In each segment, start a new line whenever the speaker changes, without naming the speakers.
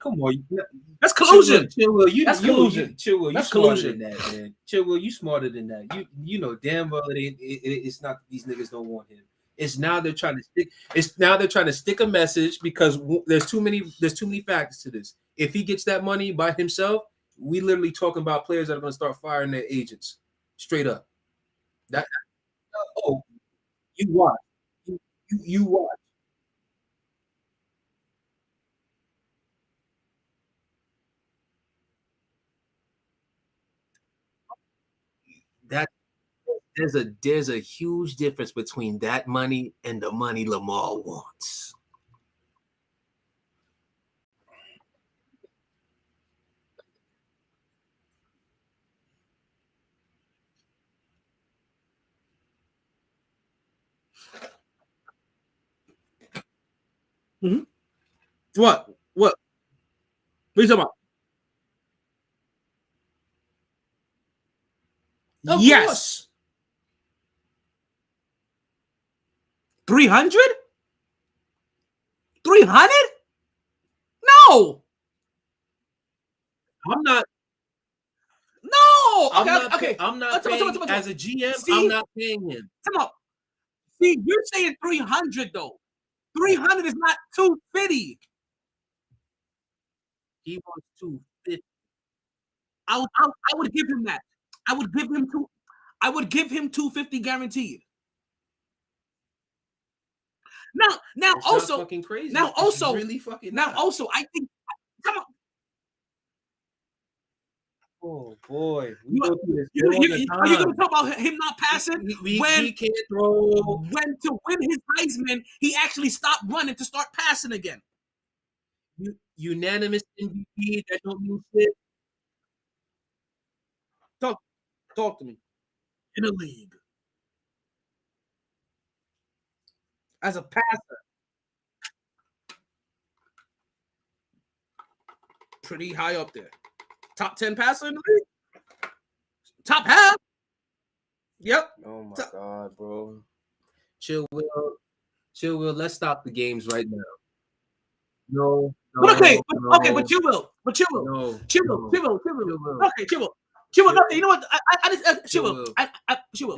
Come on,
that's collusion.
Chilwell,
That's collusion.
Chilwell, you
That's
smarter
collusion.
than that, man. Chilwell, you smarter than that. You know damn well it's not these niggas don't want him. It's now they're trying to stick. It's now they're trying to stick a message because there's too many factors to this. If he gets that money by himself, we literally talking about players that are going to start firing their agents straight up. That you watch, you watch. That there's a huge difference between that money and the money Lamar wants.
Mm-hmm. What? What are you talking about? Yes. 300? 300? No.
I'm not.
No.
I'm
Okay.
not.
Okay.
I'm not paying as a GM.
See?
I'm not paying him.
Come on. See, you're saying 300 though. 300 is not 250.
He wants 250.
I would give him that. I would give him 250 guaranteed. Now
It's
also
not fucking crazy.
Now
It's
also
really fucking
now
not.
also I think come on.
Oh boy,
Are you gonna talk about him not passing when
he can't throw?
When to win his Heisman, he actually stopped running to start passing again.
Unanimous MVP. That don't mean shit.
Talk to me. In a league as a passer, pretty high up there. Top 10 passer in the league. Top half. Yep.
Oh my god, bro. Chill, Will. Let's stop the games right now. No.
But okay, but you will. Chill will. Okay, chill will. You know what? I just chill will. Chill will.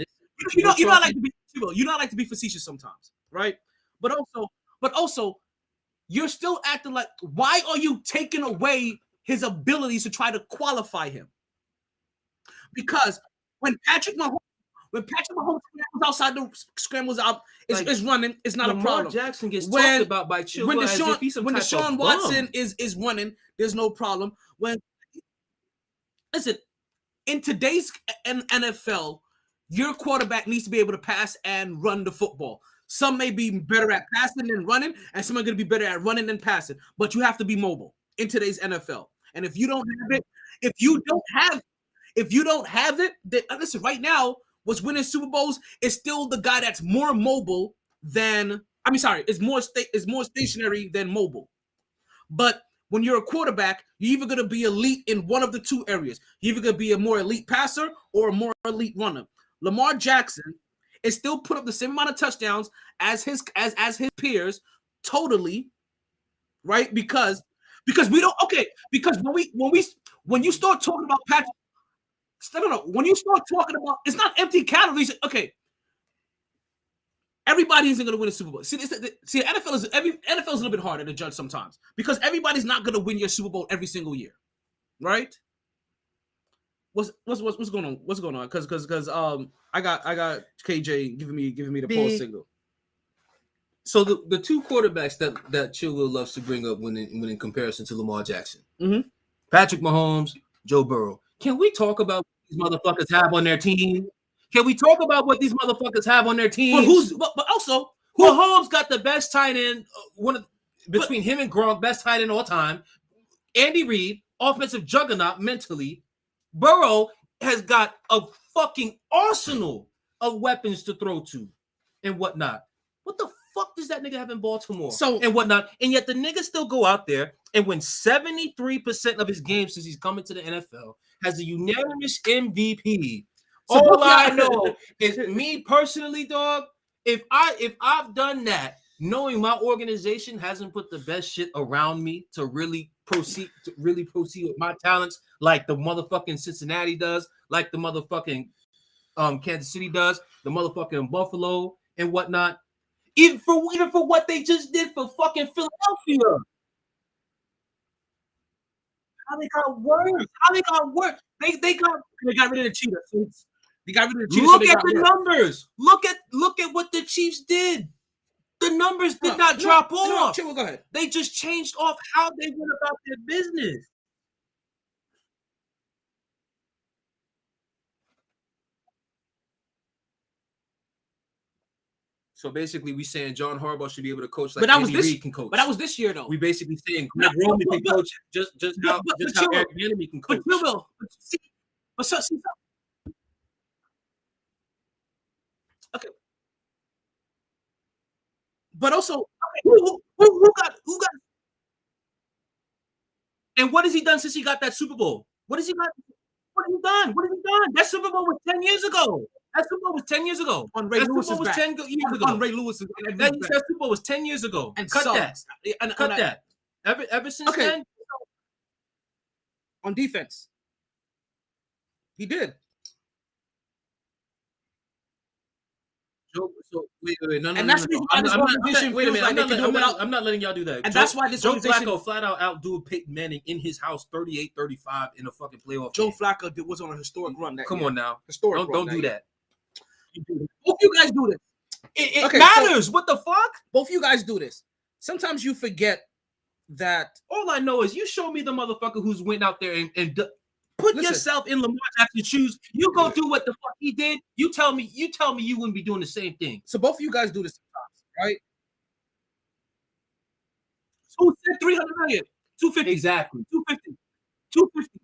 You not like to be chill will. You not like to be facetious sometimes, right? But also, you're still acting like. Why are you taking away his abilities to try to qualify him? Because when Patrick Mahomes scrambles out, is running, it's not a problem.
Jackson gets talked about by Chilwell
when Deshaun Watson is running, there's no problem. Listen, in today's NFL, your quarterback needs to be able to pass and run the football. Some may be better at passing than running, and some are going to be better at running than passing. But you have to be mobile in today's NFL. And if you don't have it, if you don't have it, then listen. Right now, what's winning Super Bowls is still the guy that's more mobile than. Is more stationary than mobile. But when you're a quarterback, you're either going to be elite in one of the two areas. You're either going to be a more elite passer or a more elite runner. Lamar Jackson is still put up the same amount of touchdowns as his peers, totally, right? Because we don't. Okay, because when you start talking about Patrick, no, when you start talking about, it's not empty calories. Okay. Everybody isn't going to win a Super Bowl. See, NFL is a little bit harder to judge sometimes because everybody's not going to win your Super Bowl every single year, right? What's going on? What's going on? Because I got KJ giving me the pause signal.
So the two quarterbacks that Chilwell loves to bring up when in comparison to Lamar Jackson, Patrick Mahomes, Joe Burrow. Can we talk about what these motherfuckers have on their team? Can we talk about what these motherfuckers have on their team?
But also,
Mahomes got the best tight end, between him and Gronk, best tight end all time. Andy Reid, offensive juggernaut mentally. Burrow has got a fucking arsenal of weapons to throw to and whatnot. What the fuck does that nigga have in Baltimore? And whatnot. And yet the nigga still go out there and win 73% of his games since he's coming to the NFL, has a unanimous MVP. So all I know is me personally, dog, if I've done that, knowing my organization hasn't put the best shit around me to really proceed with my talents like the motherfucking Cincinnati does, like the motherfucking Kansas City does, the motherfucking Buffalo and whatnot. Even for what they just did for fucking Philadelphia. How they got worse? How they got worse? They got rid of the cheetah. So they got rid of the cheetah. Look at the numbers. Look at what the Chiefs did. The numbers did not drop off.
Chill, go ahead.
They just changed off how they went about their business. So basically, we saying John Harbaugh should be able to coach like Andy Reid can coach.
But that was this year, though.
We basically saying Greg Roman can coach just how Eric Bieniemy can coach.
Okay. But also, who got?
And what has he done since he got that Super Bowl? What has he got? What has he done? That Super Bowl was 10 years ago. That Super Bowl was 10 years ago.
On Ray Lewis was 10 years ago. On Ray Lewis.
That Super Bowl was 10 years ago.
And
cut that. Ever since then.
On defense, he did.
So wait, no.
And that's
I'm not letting y'all do that.
And that's why this
Joe Flacco flat out outdo Peyton Manning in his house 38-35 in a fucking playoff.
Joe Flacco was on a historic run that year.
Come on now.
Historic
don't do that.
Both you guys do this.
It matters. So, what the fuck?
Both you guys do this. Sometimes you forget that.
All I know is you show me the motherfucker who's went out there and put yourself in Lamar Jackson's shoes. You go do what the fuck he did. You tell me you wouldn't be doing the same thing.
So both of you guys do this sometimes, right?
Who said 300 million? 250. Exactly. 250. 250.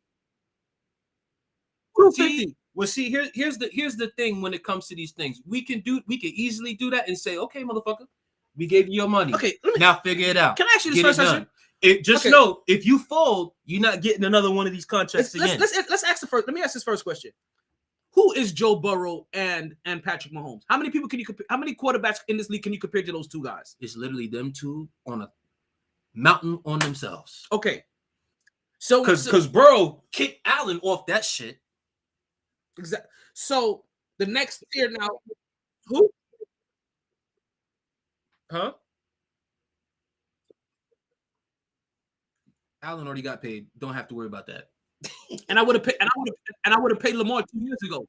250. Well, see, here's the thing when it comes to these things. We can easily do that and say, okay, motherfucker, we gave you your money.
Okay,
now figure it out.
Can I ask you this first question?
Know if you fold, you're not getting another one of these contracts again.
Let's ask the first. Let me ask this first question. Who is Joe Burrow and Patrick Mahomes? How many people can you compare? How many quarterbacks in this league can you compare to those two guys?
It's literally them two on a mountain on themselves.
Okay. So
because Burrow kicked Allen off that shit.
Exactly. So the next tier now, who?
Huh? Allen already got paid. Don't have to worry about that.
And I would have paid. And I would have paid Lamar 2 years ago.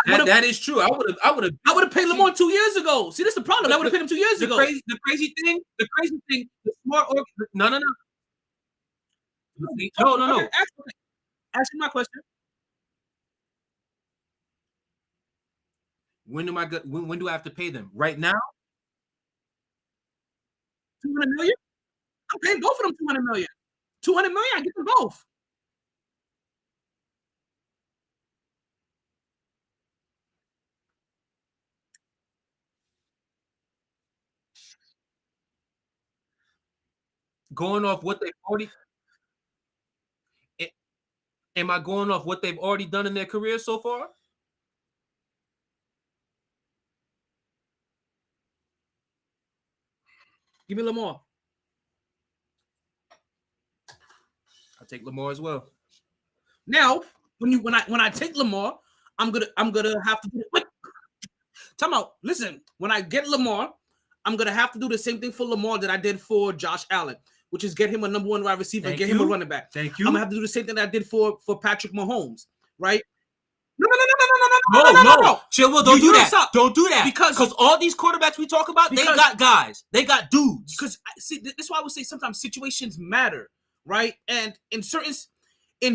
That is true. I would have
paid Lamar 2 years ago. See, this is the problem. I would have paid him 2 years ago.
The crazy thing. The smart. No. No.
Okay, ask me my question.
When do I have to pay them? Right now?
$200 million? I'm paying both of them $200 million. $200 million, I get them both.
Going off what they've already. Am I going off what they've already done in their career so far?
Give me Lamar.
I'll take Lamar as well.
Now, when I take Lamar, I'm gonna have to do it. Time out. Listen, when I get Lamar, I'm gonna have to do the same thing for Lamar that I did for Josh Allen, which is get him a number one wide receiver, get him a running back.
Thank you.
I'm gonna have to do the same thing that I did for Patrick Mahomes, right?
No. Chill, don't do that.
Stop.
Don't do that.
Because
all these quarterbacks we talk about, they got guys. They got dudes.
Because see, that's why I would say sometimes situations matter, right? And in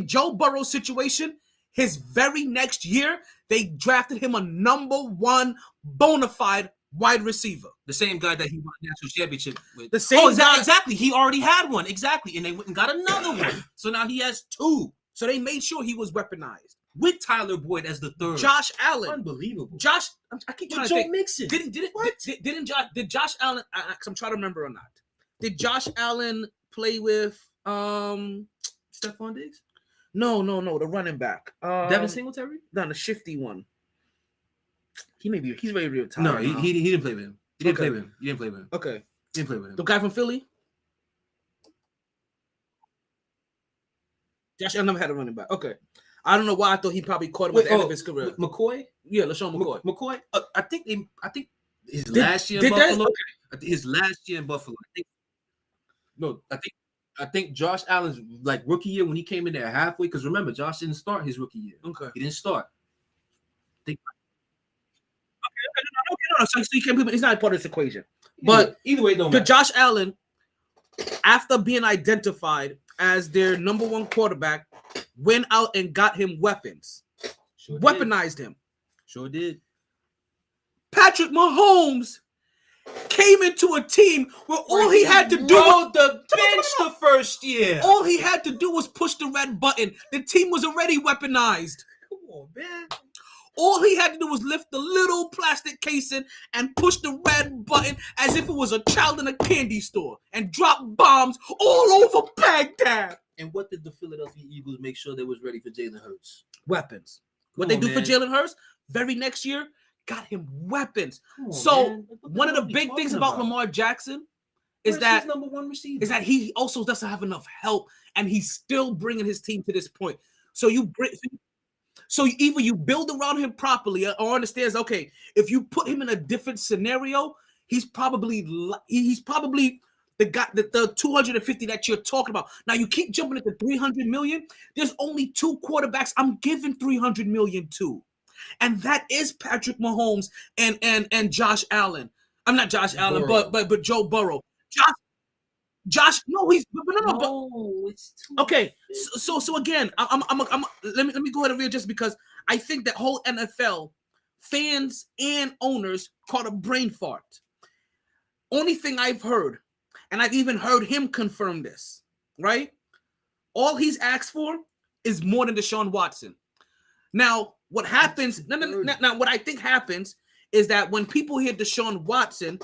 Joe Burrow's situation, his very next year, they drafted him a number one bona fide wide receiver.
The same guy that he won a national championship with.
The same guy.
Exactly. He already had one. Exactly. And they went and got another one. So now he has two.
So they made sure he was weaponized.
With Tyler Boyd as the third.
Josh Allen.
Unbelievable.
I keep trying to
Joe
think.
Mixon.
Did Josh Allen, because I'm trying to remember or not. Did Josh Allen play with
Stephon Diggs?
No, the running back.
Devin Singletary?
No, the shifty one. He's very real tired.
No, he didn't play with him. He didn't play with him.
Okay.
He didn't play with him.
The guy from Philly? Josh Allen never had a running back. Okay. I don't know why I thought he probably caught him at the end of his career.
McCoy?
Yeah, LaShawn McCoy.
McCoy? I think his last year in Buffalo. I think his last year in Buffalo. I think Josh Allen's like rookie year when he came in there halfway. Because remember, Josh didn't start his rookie year.
Okay.
He didn't start.
No. So he can't. He's not part of this equation. But
either way, don't matter.
Josh Allen, after being identified as their number one quarterback, went out and got him weapons. Weaponized him.
Sure did.
Patrick Mahomes came into a team where all he had to do
was the bench the first year.
All he had to do was push the red button. The team was already weaponized.
Come on, man.
All he had to do was lift the little plastic casing and push the red button as if it was a child in a candy store and drop bombs all over Baghdad.
And what did the Philadelphia Eagles make sure they was ready for Jalen Hurts?
Weapons. What they do for Jalen Hurts, very next year, got him weapons. One of the big things about Lamar Jackson is that
his number one receiver?
Is that he also doesn't have enough help, and he's still bringing his team to this point. So either you build around him properly or understands, okay, if you put him in a different scenario, he's probably the guy, the 250 that you're talking about. Now you keep jumping at the 300 million. There's only two quarterbacks I'm giving 300 million to, and that is Patrick Mahomes and Josh Allen. I'm not Josh Allen, but Joe Burrow. Josh, no, he's no. It's too okay. So again, let me go ahead and read just because I think that whole NFL fans and owners caught a brain fart. Only thing I've heard, and I've even heard him confirm this, right? All he's asked for is more than Deshaun Watson. Now, what happens? Now, what I think happens is that when people hear Deshaun Watson,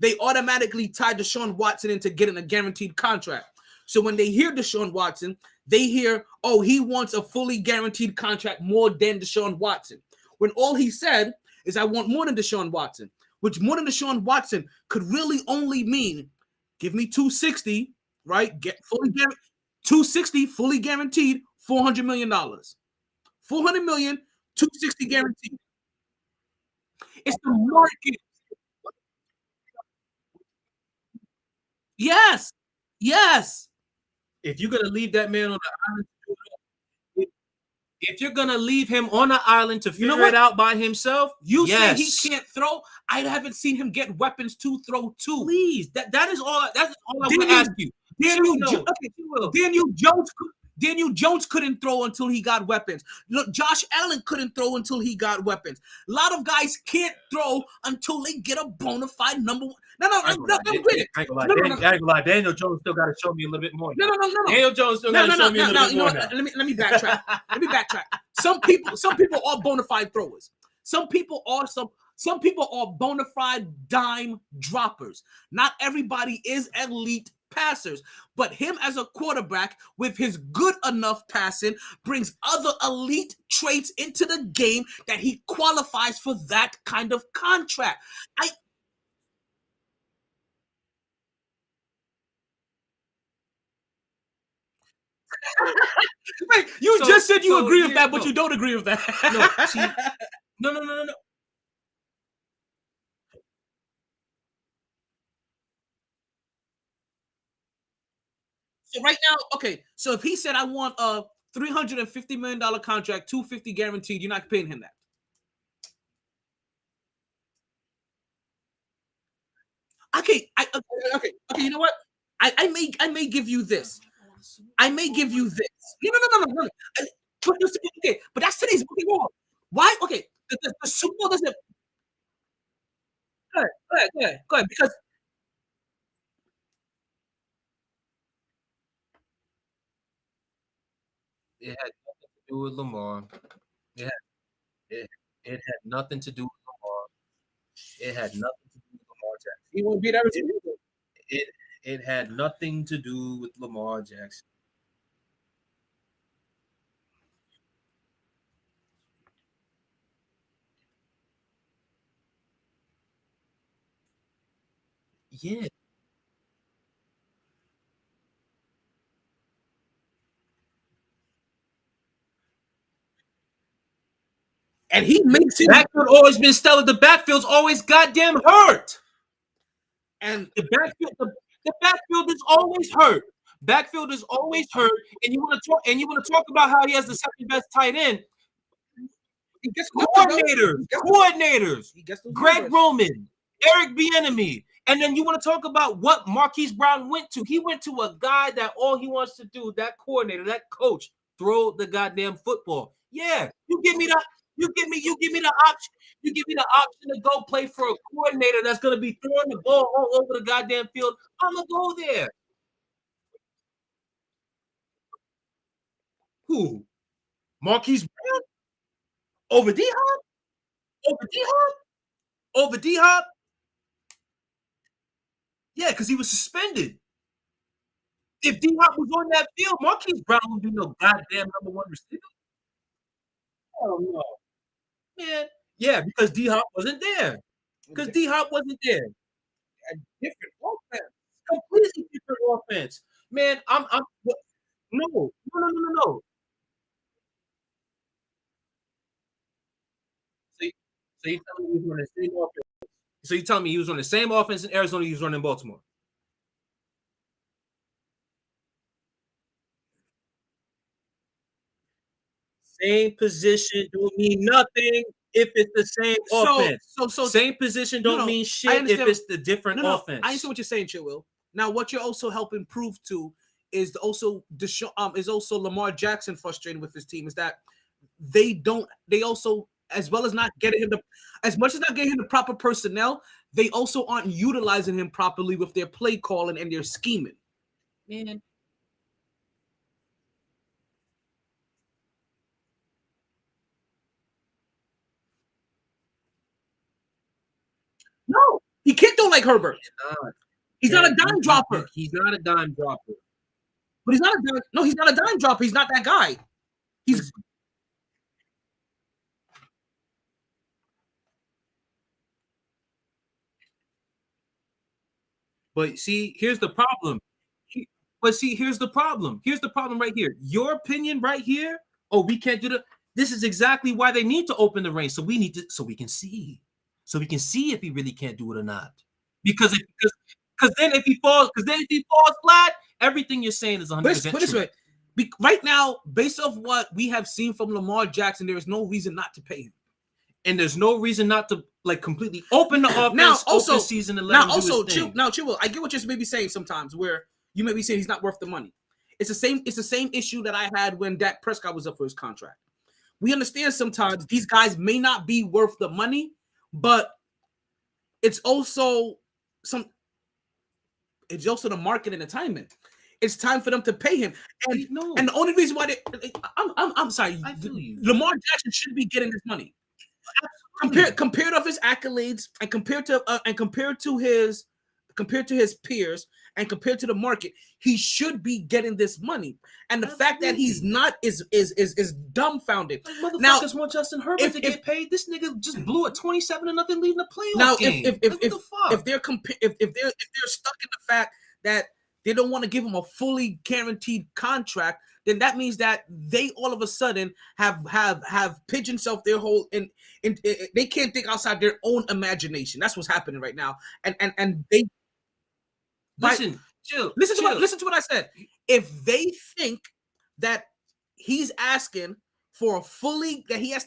they automatically tie Deshaun Watson into getting a guaranteed contract. So when they hear Deshaun Watson, they hear, oh, he wants a fully guaranteed contract more than Deshaun Watson. When all he said is, I want more than Deshaun Watson, which more than Deshaun Watson could really only mean, give me 260, right? Get fully guaranteed, 260 fully guaranteed, $400 million. 400 million, 260 guaranteed. It's the market. Yes.
If you're gonna leave that man on the island, if you're gonna leave him on the island to figure it out by himself,
say he can't throw. I haven't seen him get weapons to throw to.
Please, that is all. That's all I want to ask you.
Daniel Jones couldn't throw until he got weapons. Look, Josh Allen couldn't throw until he got weapons. A lot of guys can't throw until they get a bona fide number one. No.
I ain't gonna lie. Daniel Jones still got to show me a little bit more.
No.
Daniel Jones still got to show me a little bit more.
Let me backtrack. Some people are bona fide throwers. Some people are bona fide dime droppers. Not everybody is elite passers, but him as a quarterback with his good enough passing brings other elite traits into the game that he qualifies for that kind of contract. Wait, you just said you agree with that, but you don't agree with that.
No.
So right now, okay. So if he said, "I want a $350 million contract, 250 guaranteed," you're not paying him that. Okay. Okay. You know what? I may give you this. I may give you this. No. Okay, but that's today's okay. Why? Okay, the Super Bowl doesn't. Go ahead. Because
it had nothing to do with Lamar. It had nothing to do with Lamar. It had nothing to do with Lamar Jackson.
he won't beat everything.
It had nothing to do with Lamar Jackson. Yeah.
and he makes it.
Backfield always been stellar. The backfield's always goddamn hurt.
And
The backfield is always hurt. Backfield is always hurt. And you want to talk about how he has the second best tight end.
he gets
Coordinators.
He gets those
Greg
numbers.
Roman, Eric Bieniemy. And then you want to talk about what Marquise Brown went to. He went to a guy that all he wants to do, that coordinator, that coach, throw the goddamn football. Yeah, you give me the option. You give me the option to go play for a coordinator that's gonna be throwing the ball all over the goddamn field. I'm gonna go there. Who? Marquise Brown over D Hop? Over D Hop? Over D Hop? Yeah, because he was suspended. If D Hop was on that field, Marquise Brown would be no goddamn #1 receiver. Hell no. Man, yeah, because D Hop wasn't there. Because D Hop wasn't there. A different offense. Completely different offense. Man, I'm no. So, so you telling me he was on the same offense? So you telling me he was on the same offense in Arizona he was running in Baltimore? Same position don't mean nothing if it's the same offense. Same position don't mean shit if it's the different offense.
I understand what you're saying, Chillwill. Now, what you're also helping prove to is also Lamar Jackson frustrated with his team is that they also, as well as not getting him as much as not getting him the proper personnel, they also aren't utilizing him properly with their play calling and their scheming.
Man.
No, he can't do like Herbert. He's not a dime dropper.
He's not a dime dropper.
But he's not a dime. No, he's not a dime dropper. He's not that guy. He's
But see, here's the problem. Here's the problem. Here's the problem right here. Your opinion right here. Oh, we can't do that. This is exactly why they need to open the range. So we need to, so we can see. So we can see if he really can't do it or not. Because then if he falls flat, everything you're saying is 100%
put this
true.
way. Right now, based off what we have seen from Lamar Jackson, there is no reason not to pay him.
And there's no reason not to like completely open the offense now, also, open season and let him do his thing.
Chill, I get what you're maybe saying sometimes where you may be saying he's not worth the money. It's the same issue that I had when Dak Prescott was up for his contract. We understand sometimes these guys may not be worth the money, but it's also the market and the timing. It's time for them to pay him, and the only reason why I'm sorry, Lamar Jackson should be getting this money. Compared of his accolades and compared to his peers and compared to the market, he should be getting this money. And the fact that he's not is dumbfounded.
Like, motherfuckers want Justin Herbert to get paid. This nigga just blew a 27-0 lead in the playoff
now,
game.
If they're stuck in the fact that they don't want to give him a fully guaranteed contract, then that means that they all of a sudden have pigeoned themselves their whole and they can't think outside their own imagination. That's what's happening right now. And they
listen to
what I said. If they think that he's asking for he has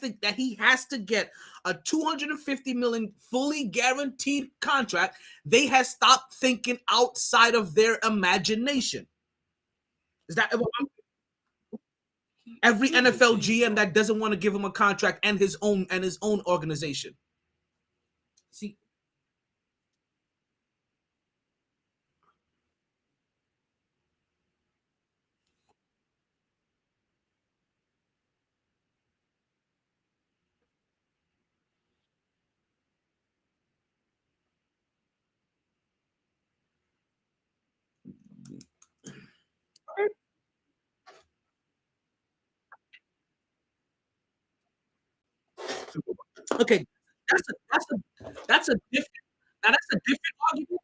to get a $250 million fully guaranteed contract, they have stopped thinking outside of their imagination. Is that every NFL GM that doesn't want to give him a contract and his own organization?
See,
okay, that's a different argument.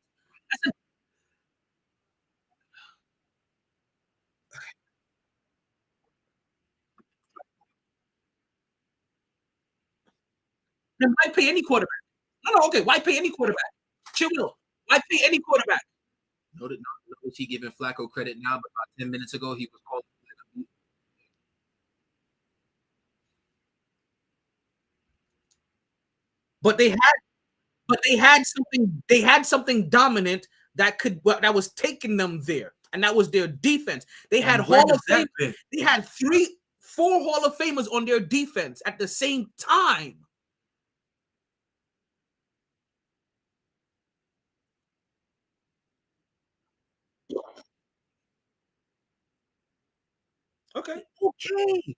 Then why pay any quarterback? No, okay. Why pay any quarterback? Chill. Why pay any quarterback?
Notice he giving Flacco credit now, but about 10 minutes ago he was called.
But they had something. They had something dominant that was taking them there, and that was their defense. They had Hall of Fame. They had 4 Hall of Famers on their defense at the same time. Okay.
Okay.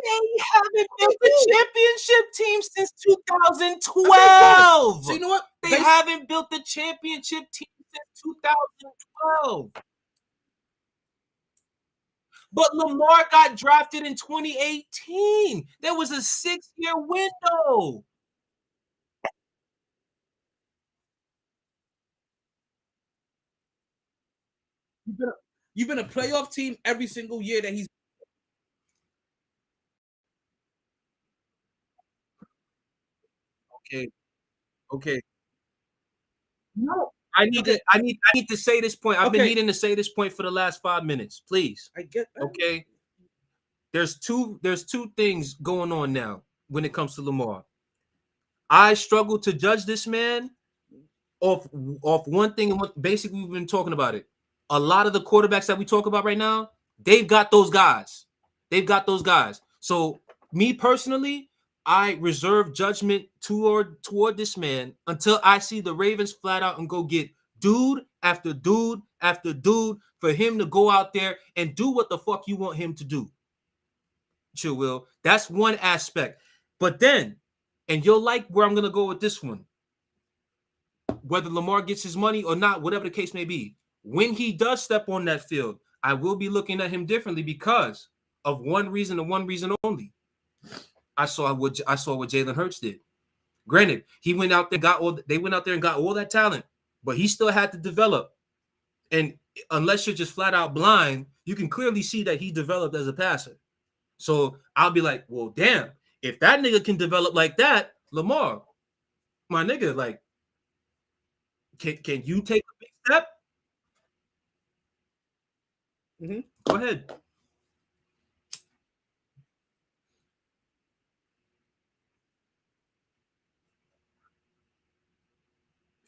They haven't built the championship team since 2012.
Okay, so you know what?
They haven't built the championship team since 2012. But Lamar got drafted in 2018. There was a 6-year window.
You've been a playoff team every single year that he's.
Okay. No, I need to say this point. I've been needing to say this point for the last 5 minutes. Please.
I get that.
Okay. There's two things going on now when it comes to Lamar. I struggle to judge this man off one thing, and basically we've been talking about it. A lot of the quarterbacks that we talk about right now, they've got those guys. So me personally, I reserve judgment toward this man until I see the Ravens flat out and go get dude after dude after dude for him to go out there and do what the fuck you want him to do. Chill, Will. That's one aspect. But then, and you'll like where I'm gonna go with this one. Whether Lamar gets his money or not, whatever the case may be, when he does step on that field, I will be looking at him differently because of one reason and one reason only. I saw what Jalen Hurts did. Granted, he went out there, they went out there and got all that talent, but he still had to develop. And unless you're just flat out blind, you can clearly see that he developed as a passer. So I'll be like, well, damn, if that nigga can develop like that, Lamar, my nigga, like, can you take a big step?
Mm-hmm.
Go ahead.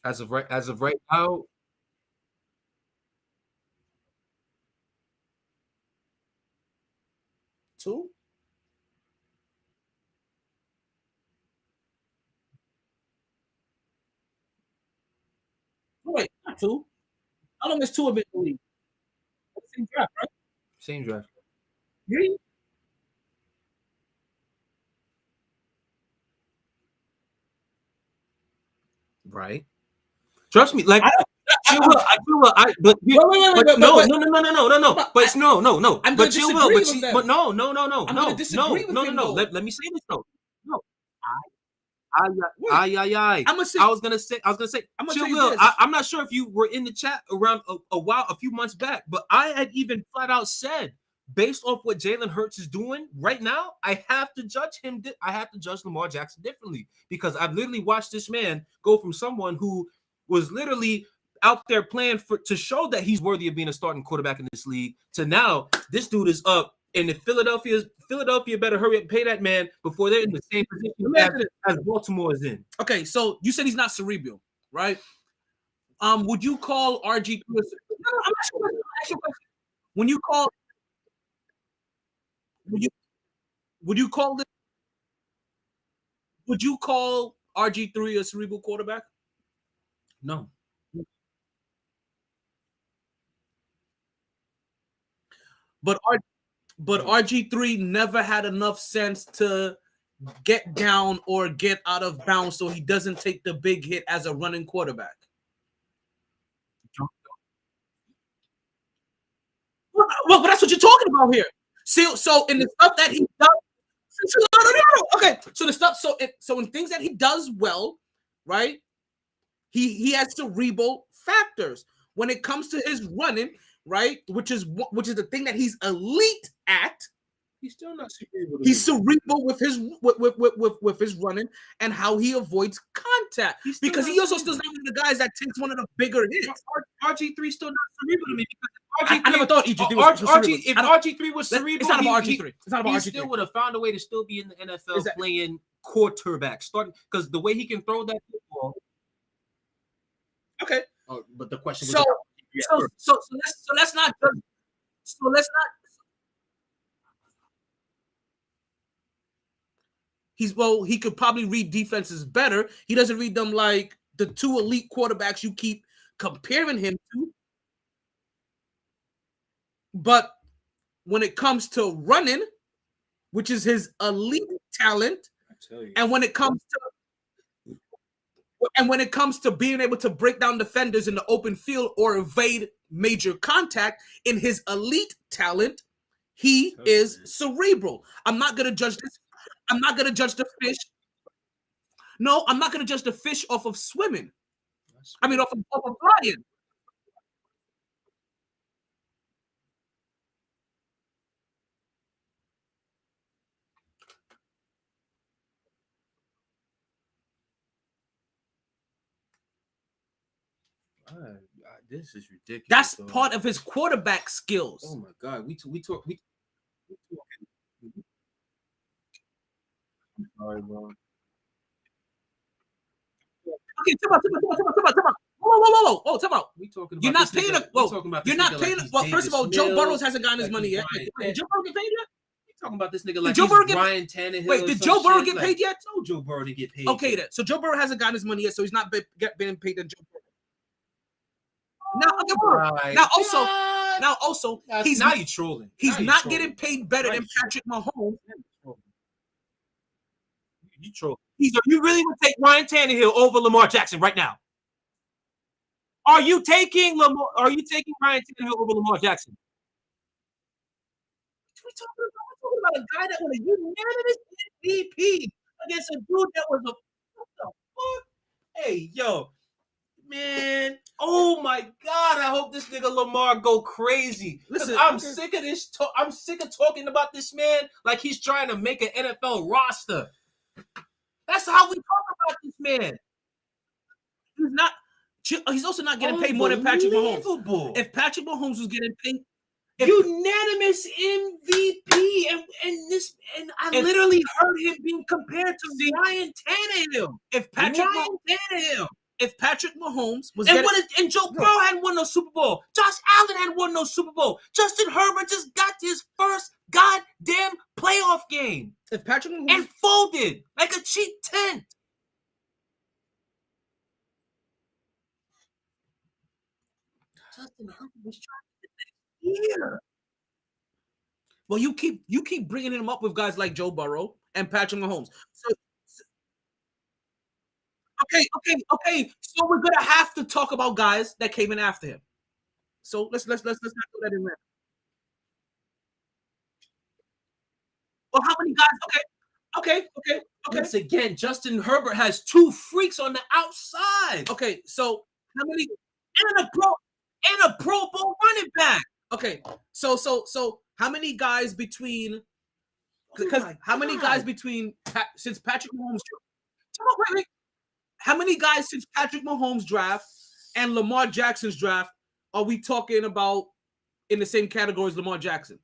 As of right now,
Two. Wait, not two. How long has 2 have been in the league? Same draft, right?
same draft.
Yeah.
Right. Trust me, like
I
no. But
I'm
But
gonna disagree with
she,
them.
but no.
I'm gonna disagree with him, though.
Let me say this though. No.
Wait.
I
I'm gonna say.
was gonna say.
I'm gonna
Chill,
tell you
Will.
this.
I'm not sure if you were in the chat around a few months back, but I had even flat out said, based off what Jalen Hurts is doing right now, I have to judge him. I have to judge Lamar Jackson differently because I've literally watched this man go from someone who was literally out there playing to show that he's worthy of being a starting quarterback in this league to now this dude is up. And if Philadelphia better hurry up and pay that man before they're in the same position as Baltimore is in.
Okay, so you said he's not cerebral, right? Would you call RG3? No, I'm asking you a question. When you call, would you call this? Would you call RG3 a cerebral quarterback?
No.
But RG3 never had enough sense to get down or get out of bounds so he doesn't take the big hit as a running quarterback. Well, but that's what you're talking about here. See, so in the stuff that he does, okay. So the stuff, so in things that he does well, right? He has cerebral factors when it comes to his running, right? Which is the thing that he's elite at,
He's still not cerebral.
He's cerebral with his running and how he avoids contact. Because he also still not one of the guys that takes one of the bigger hits.
RG3 still not cerebral to me because
I never thought
RG3
was
if RG3 was cerebral,
it's not about RG3. It's not about
he
RG3.
still would have found a way to still be in the NFL playing quarterback, starting because the way he can throw that football.
Okay.
But the question was
so let's not. He could probably read defenses better. He doesn't read them like the two elite quarterbacks you keep comparing him to. But when it comes to running, which is his elite talent, and when it comes to being able to break down defenders in the open field or evade major contact in his elite talent, he is cerebral. I'm not gonna judge this. I'm not gonna judge the fish. No, I'm not gonna judge the fish off of swimming. I mean, off of flying.
This is ridiculous.
That's part of his quarterback skills.
Oh my God, we talking. I'm sorry, bro.
Okay, come on. Whoa, time out.
We talking about
you're not paying a. Whoa, you're not paying. Well, first of all, Joe Burrows hasn't gotten his money yet. Did Joe Burrow get paid yet?
Talking about this nigga like Joe Burrow Ryan Tannehill.
Wait, did Joe Burrow get paid yet?
No, Joe Burrow didn't get paid.
Okay, then. So Joe Burrow hasn't gotten his money yet, so he's not being paid than Joe Burrow. Now also,
now you trolling.
He's not getting paid better than Patrick Mahomes.
You trolling. You really would take Ryan Tannehill over Lamar Jackson right now? Are you taking Ryan Tannehill over Lamar Jackson? We're talking about a guy that won a unanimous MVP against a dude that was a what the fuck? Hey, yo, man. Oh my God. I hope this nigga Lamar go crazy. Listen, I'm sick of this. I'm sick of talking about this man like he's trying to make an NFL roster. That's how we talk about this man.
He's also not getting paid more than Patrick Mahomes. If Patrick Mahomes was getting paid,
unanimous MVP, and I literally heard him being compared to Ryan Tannehill.
If Patrick Mahomes was
and Joe Burrow hadn't won no Super Bowl. Josh Allen hadn't won no Super Bowl. Justin Herbert just got his first goddamn playoff game.
If Patrick Mahomes
and folded like a cheap tent. Justin Herbert was trying to get here.
Well, you keep bringing him up with guys like Joe Burrow and Patrick Mahomes. So okay. So we're gonna have to talk about guys that came in after him. So let's not do that in there. Well, how many guys? Okay.
Once again, Justin Herbert has two freaks on the outside.
Okay, so how many
and a Pro Bowl running back.
Okay, so how many guys between? Because how many guys between since Patrick Mahomes? Wait. How many guys since Patrick Mahomes' draft and Lamar Jackson's draft are we talking about in the same category as Lamar Jackson?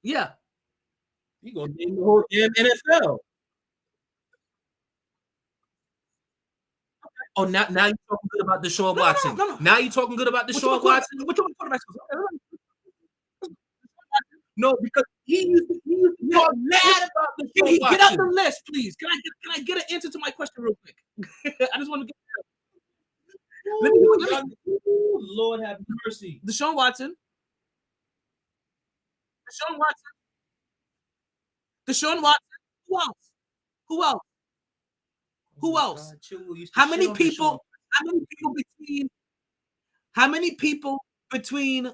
Yeah.
You gonna name the whole damn NFL. Oh, now you're talking good about Deshaun Watson.
No.
Now you're talking good about Deshaun Watson.
Which one quarterbacks?
No, because he used to talk mad about Deshaun Watson.
Get out the list, please. Can I get an answer to my question real quick? I just want to get. Let me.
Lord have mercy.
Deshaun Watson. Who else? How many people between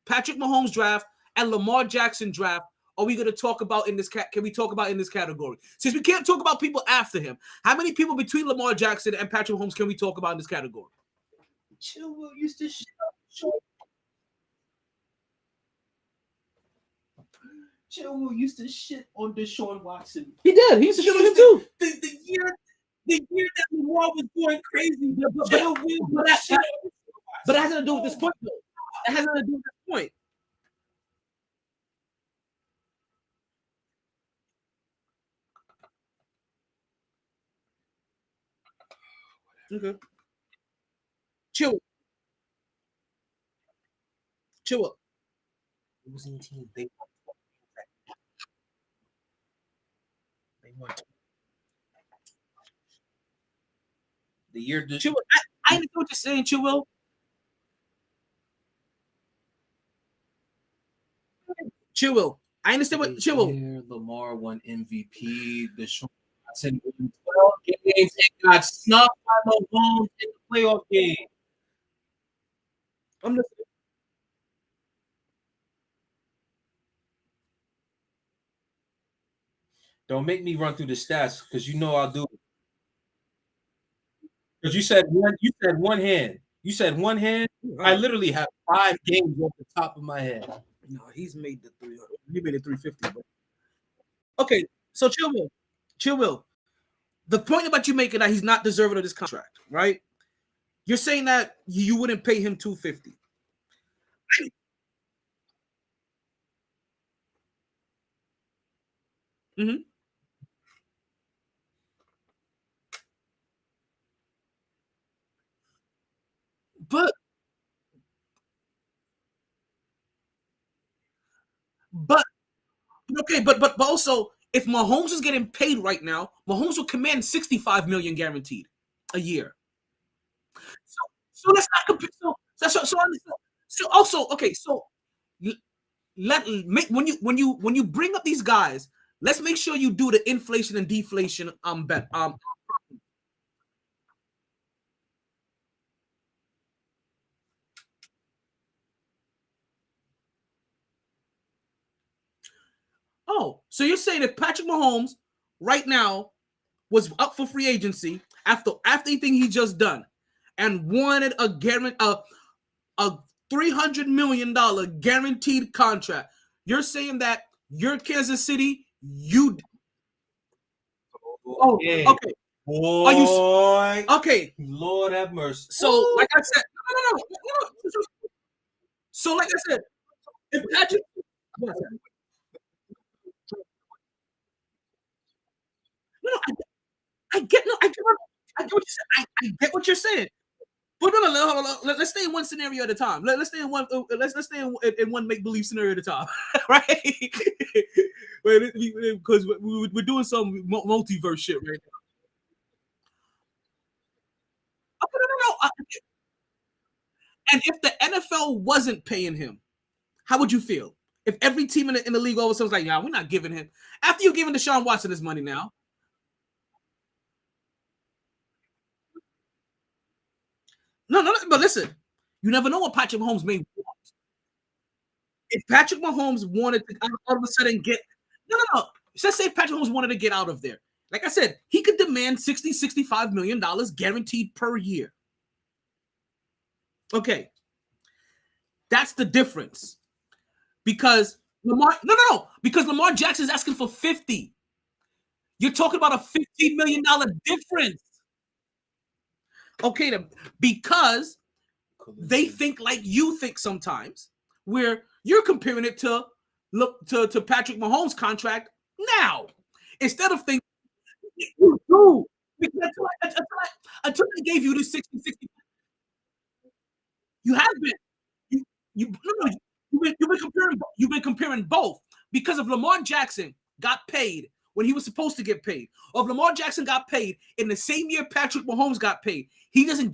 Patrick Mahomes' draft and Lamar Jackson draft are we going to talk about in this? Can we talk about in this category? Since we can't talk about people after him, how many people between Lamar Jackson and Patrick Mahomes can we talk about in this category?
Chill used to shut up. Chilwell used to shit on Deshaun Watson.
He did. He used to shit on him too.
The year that Lamar was going crazy,
but that has nothing to do with this point, though. That has nothing to do with this point. Okay. Chill.
Losing team. They won. The year.
Chill. I understand what you're saying, Chill. Chill. I understand what Chill.
Lamar won MVP. Deshaun Watson won 12 games and got snuffed by Mahomes in the playoff game.
I'm listening.
Don't make me run through the stats because you know I'll do it. Because you said one. You said one hand. You said one hand. I literally have 5 games off the top of my head.
No, he's made the 300. He made it 350. Bro. Okay, so Chill. The point about you making that he's not deserving of this contract, right? You're saying that you wouldn't pay him 250. Mm-hmm. But okay, but also if Mahomes is getting paid right now, Mahomes will command 65 million guaranteed a year. So let's not compare. So also okay. So let make when you bring up these guys, let's make sure you do the inflation and deflation bet Oh, so you're saying if Patrick Mahomes right now was up for free agency after anything he just done and wanted a $300 million guaranteed contract, you're saying that your Kansas City, you
Okay.
okay.
Boy.
Are you okay?
Lord have mercy.
So, like I said, no. So, like I said, if Patrick, I get no, I get what you're saying. I get what you're saying. But no. Let's stay in one scenario at a time. Let's stay in one. Let's stay in one make believe scenario at a time, right? Because we're doing some multiverse shit right now. No. And if the NFL wasn't paying him, how would you feel? If every team in the league all of a sudden was like, "Yeah, we're not giving him." After you're giving Deshaun Watson his money now, no. But listen, you never know what Patrick Mahomes may want. If Patrick Mahomes wanted to all of a sudden get no. Let's say if Patrick Mahomes wanted to get out of there. Like I said, he could demand 65 million dollars guaranteed per year. Okay. That's the difference. Because because Lamar Jackson's asking for 50. You're talking about a $15 million difference. Okay, because they think like you think sometimes, where you're comparing it to Patrick Mahomes' contract now. Instead of thinking you do. Because until I gave you the 60. You have been. No, you've been comparing both because if Lamar Jackson got paid when he was supposed to get paid, or if Lamar Jackson got paid in the same year Patrick Mahomes got paid, he doesn't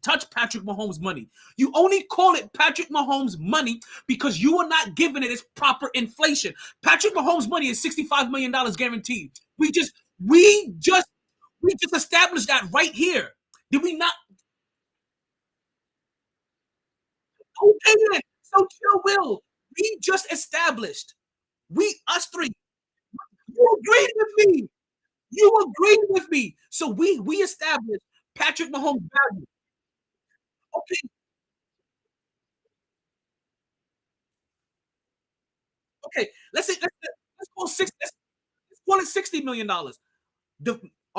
touch Patrick Mahomes' money. You only call it Patrick Mahomes' money because you are not giving it its proper inflation. Patrick Mahomes' money is $65 million guaranteed. We just established that right here. Did we not? Okay, then. So chill, Will. We just established. Us three. You agreed with me. You agreed with me. So we established Patrick Mahomes' value. Okay, okay. let's call let's call it $60 million. Are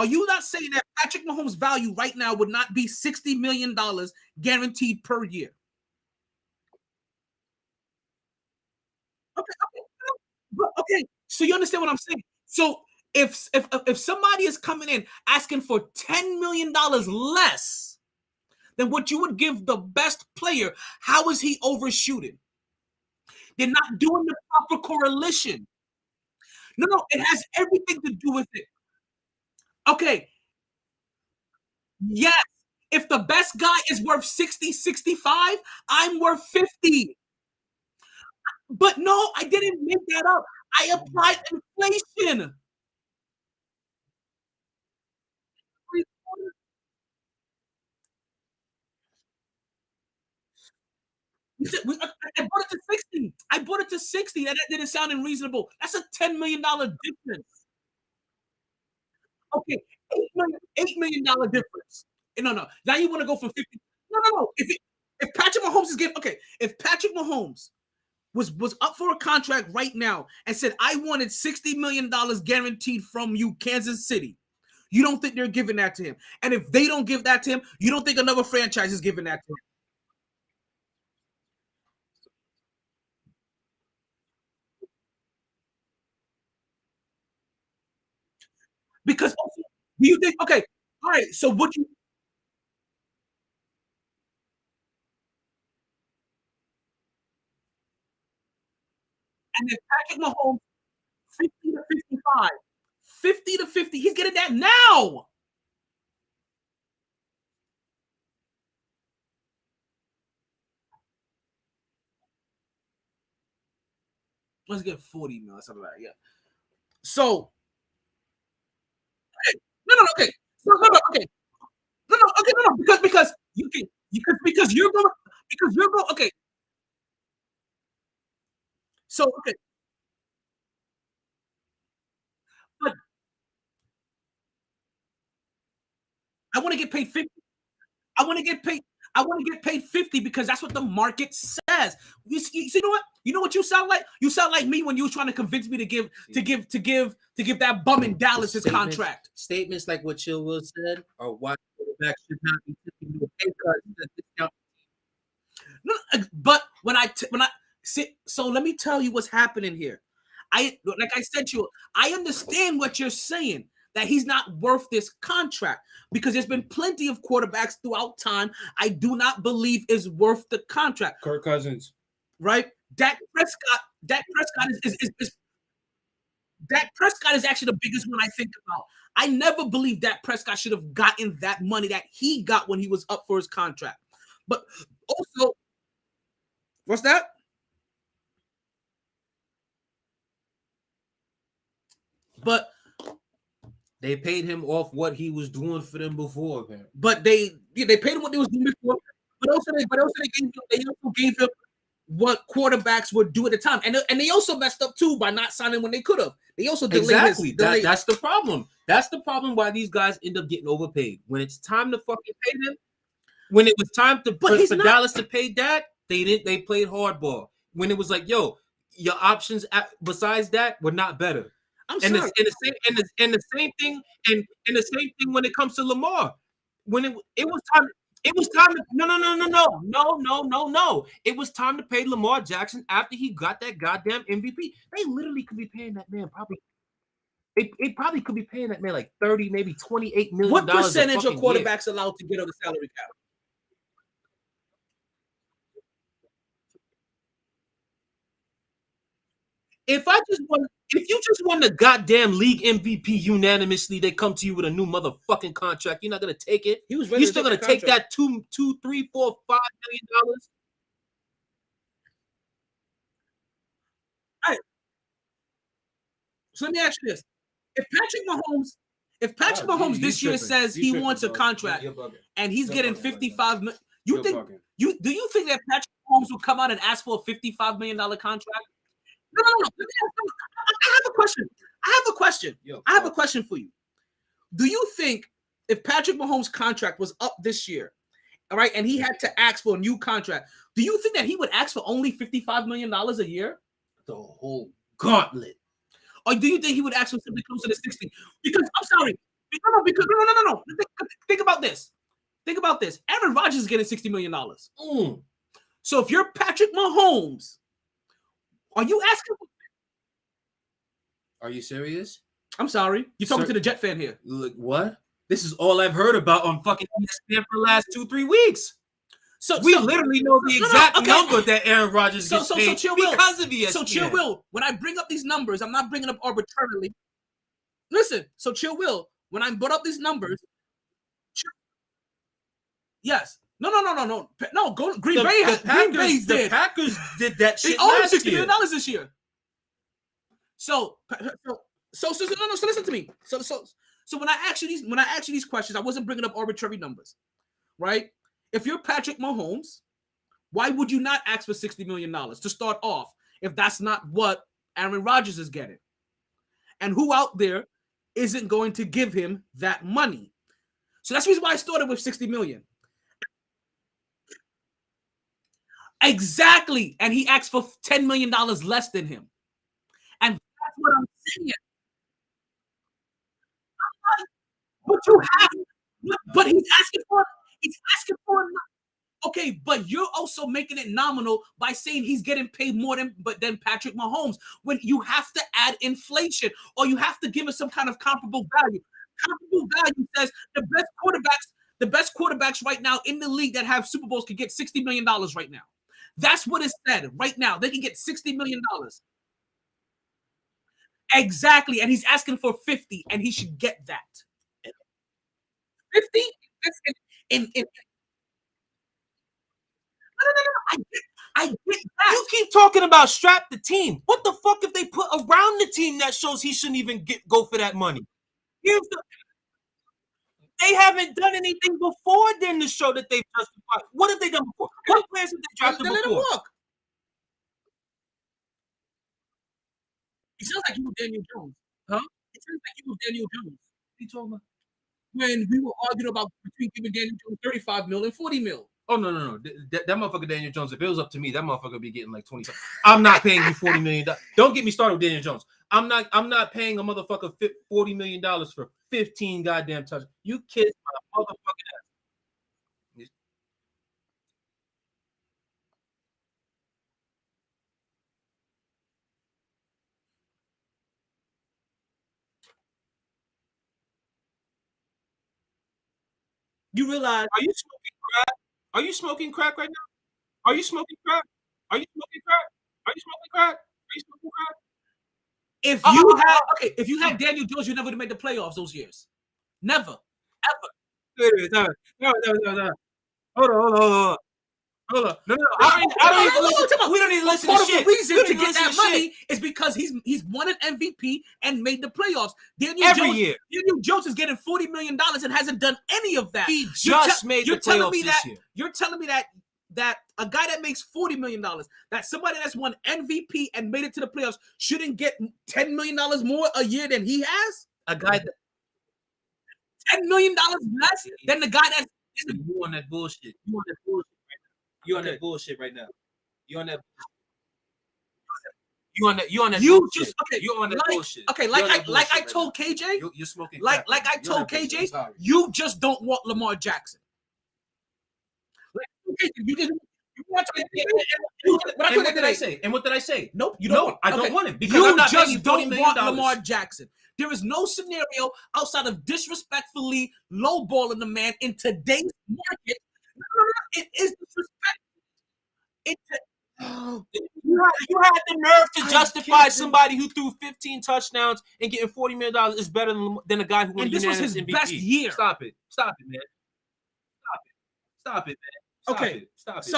you not saying that Patrick Mahomes' value right now would not be $60 million guaranteed per year? Okay. So you understand what I'm saying? So if somebody is coming in asking for $10 million less than what you would give the best player, how is he overshooting? They're not doing the proper correlation. No, it has everything to do with it. Okay, yes. If the best guy is worth 60, 65, I'm worth 50. But no, I didn't make that up. I applied inflation. I bought it to 60. I bought it to 60. That didn't sound unreasonable. That's a $10 million difference. Okay, $8 million difference. No. Now you want to go from 50. No. If Patrick Mahomes is getting if Patrick Mahomes was up for a contract right now and said, I wanted $60 million guaranteed from you, Kansas City, you don't think they're giving that to him? And if they don't give that to him, you don't think another franchise is giving that to him? Because also, do you think, okay, all right, so what you, and if Patrick Mahomes 50 to 55, 50 to 50, he's getting that now. Let's get 40 mil, something like that. Yeah. So, okay. No, okay. No, okay. No, okay, no, because you can because you're going okay. So okay, but I want to get paid 50. I want to get paid. I want to get paid 50 because that's what the market says. You know what? You know what you sound like? You sound like me when you were trying to convince me to give that bum in Dallas his contract.
Statements like what Chill Will said are why quarterbacks should not be taking no pay cuts.
No, but when I see, so let me tell you what's happening here. Like I said to you, I understand what you're saying, that he's not worth this contract because there's been plenty of quarterbacks throughout time I do not believe is worth the contract.
Kirk Cousins,
right? Dak Prescott is Dak Prescott is actually the biggest one I think about. I never believed Dak Prescott should have gotten that money that he got when he was up for his contract. But also, what's that? But
they paid him off what he was doing for them before, man.
But they paid him what they was doing before. But also they also gave him what quarterbacks would do at the time, and they also messed up too by not signing when they could have. They also delayed
that's the problem. That's the problem why these guys end up getting overpaid. When it's time to fucking pay them, when it was time for Dallas to pay that, they didn't. They played hardball. When it was like, yo, your options besides that were not better.
I'm sorry.
And the same thing when it comes to Lamar. When it was time. It was time to no. It was time to pay Lamar Jackson after he got that goddamn MVP. They literally could be paying that man probably. It probably could be paying that man like 30, maybe $28 million.
What percentage of quarterbacks allowed to get on the salary cap?
If you just won the goddamn league MVP unanimously, they come to you with a new motherfucking contract. You're not gonna take it. You're still gonna take that $2, $3, $4, $5 million.
All right. So let me ask you this: If Patrick Mahomes this year says he wants a contract and he's getting 55 million, do you think that Patrick Mahomes will come out and ask for a $55 million contract? No. I have a question. I have a question for you. Do you think if Patrick Mahomes' contract was up this year, all right, and he had to ask for a new contract, do you think that he would ask for only $55 million a year?
The whole gauntlet.
Or do you think he would ask for something closer to 60? Because I'm sorry. No. Think about this. Think about this. Aaron Rodgers is getting $60 million. So if you're Patrick Mahomes, are you asking for?
Are you serious?
I'm sorry. You're talking to the Jet fan here.
Look, what? This is all I've heard about on fucking ESPN for the last 2-3 weeks. So we literally know the exact number that Aaron Rodgers gets paid because of ESPN.
So Chill Will, when I bring up these numbers, I'm not bringing up arbitrarily. Listen, so Chill Will, when I brought up these numbers, yes. No. Green Bay did.
The Packers did that shit.
They owed him $60 million this year. So listen to me. So when I ask you these questions, I wasn't bringing up arbitrary numbers, right? If you're Patrick Mahomes, why would you not ask for $60 million to start off if that's not what Aaron Rodgers is getting? And who out there isn't going to give him that money? So that's the reason why I started with $60 million. Exactly. And he asked for $10 million less than him. And that's what I'm saying. But he's asking for okay, but you're also making it nominal by saying he's getting paid more than Patrick Mahomes, when you have to add inflation, or you have to give us some kind of comparable value. Comparable value says the best quarterbacks right now in the league that have Super Bowls can get $60 million right now. That's what it said right now. They can get $60 million. Exactly. And he's asking for 50, and he should get that. 50? No. I get that.
You keep talking about strap the team. What the fuck if they put around the team that shows he shouldn't even go for that money? They haven't done anything before then to show that they've justified. What have they done before? What players have they drafted before?
Let him walk. He sounds like you were Daniel Jones.
Huh?
It sounds like you were Daniel Jones.
What you talking about?
When we were arguing about between giving Daniel Jones $35 million and $40 million.
Oh, no. That motherfucker Daniel Jones, if it was up to me, that motherfucker would be getting like 20. I'm not paying you $40 million. Don't get me started with Daniel Jones. I'm not paying a motherfucker $40 million for 15 goddamn touches. You kiss my motherfucking ass.
You realize?
Are you smoking crack? Are you smoking crack right now? Are you smoking crack? Are you smoking crack? Are you smoking crack? Are you smoking crack?
If you had Daniel Jones, you never would have made the playoffs those years. Never.
Ever. No. Hold on. No. We don't need to listen to shit.
Part of the reason to get that money is because he's won an MVP and made the playoffs. Daniel Jones is getting $40 million and hasn't done any of that.
He just made the playoffs this year.
You're telling me that a guy that makes $40 million, that somebody that's won MVP and made it to the playoffs shouldn't get $10 million more a year than he has?
A guy that
$10 million less than the guy that's
you on that bullshit. You on that bullshit right now. You on that bullshit.
Okay, like I told KJ.
You're smoking.
Like I told KJ, you just don't want Lamar Jackson.
What did I say?
Nope, you don't.
I don't want him because
you
I'm not
just don't want
$40
Lamar Jackson. There is no scenario outside of disrespectfully lowballing the man in today's market. No, it is disrespectful.
You had the nerve to justify somebody who threw 15 touchdowns and getting $40 million is better than a guy who won unanimous MVP.
Best year.
Stop it, man. Stop it, man. Stop it.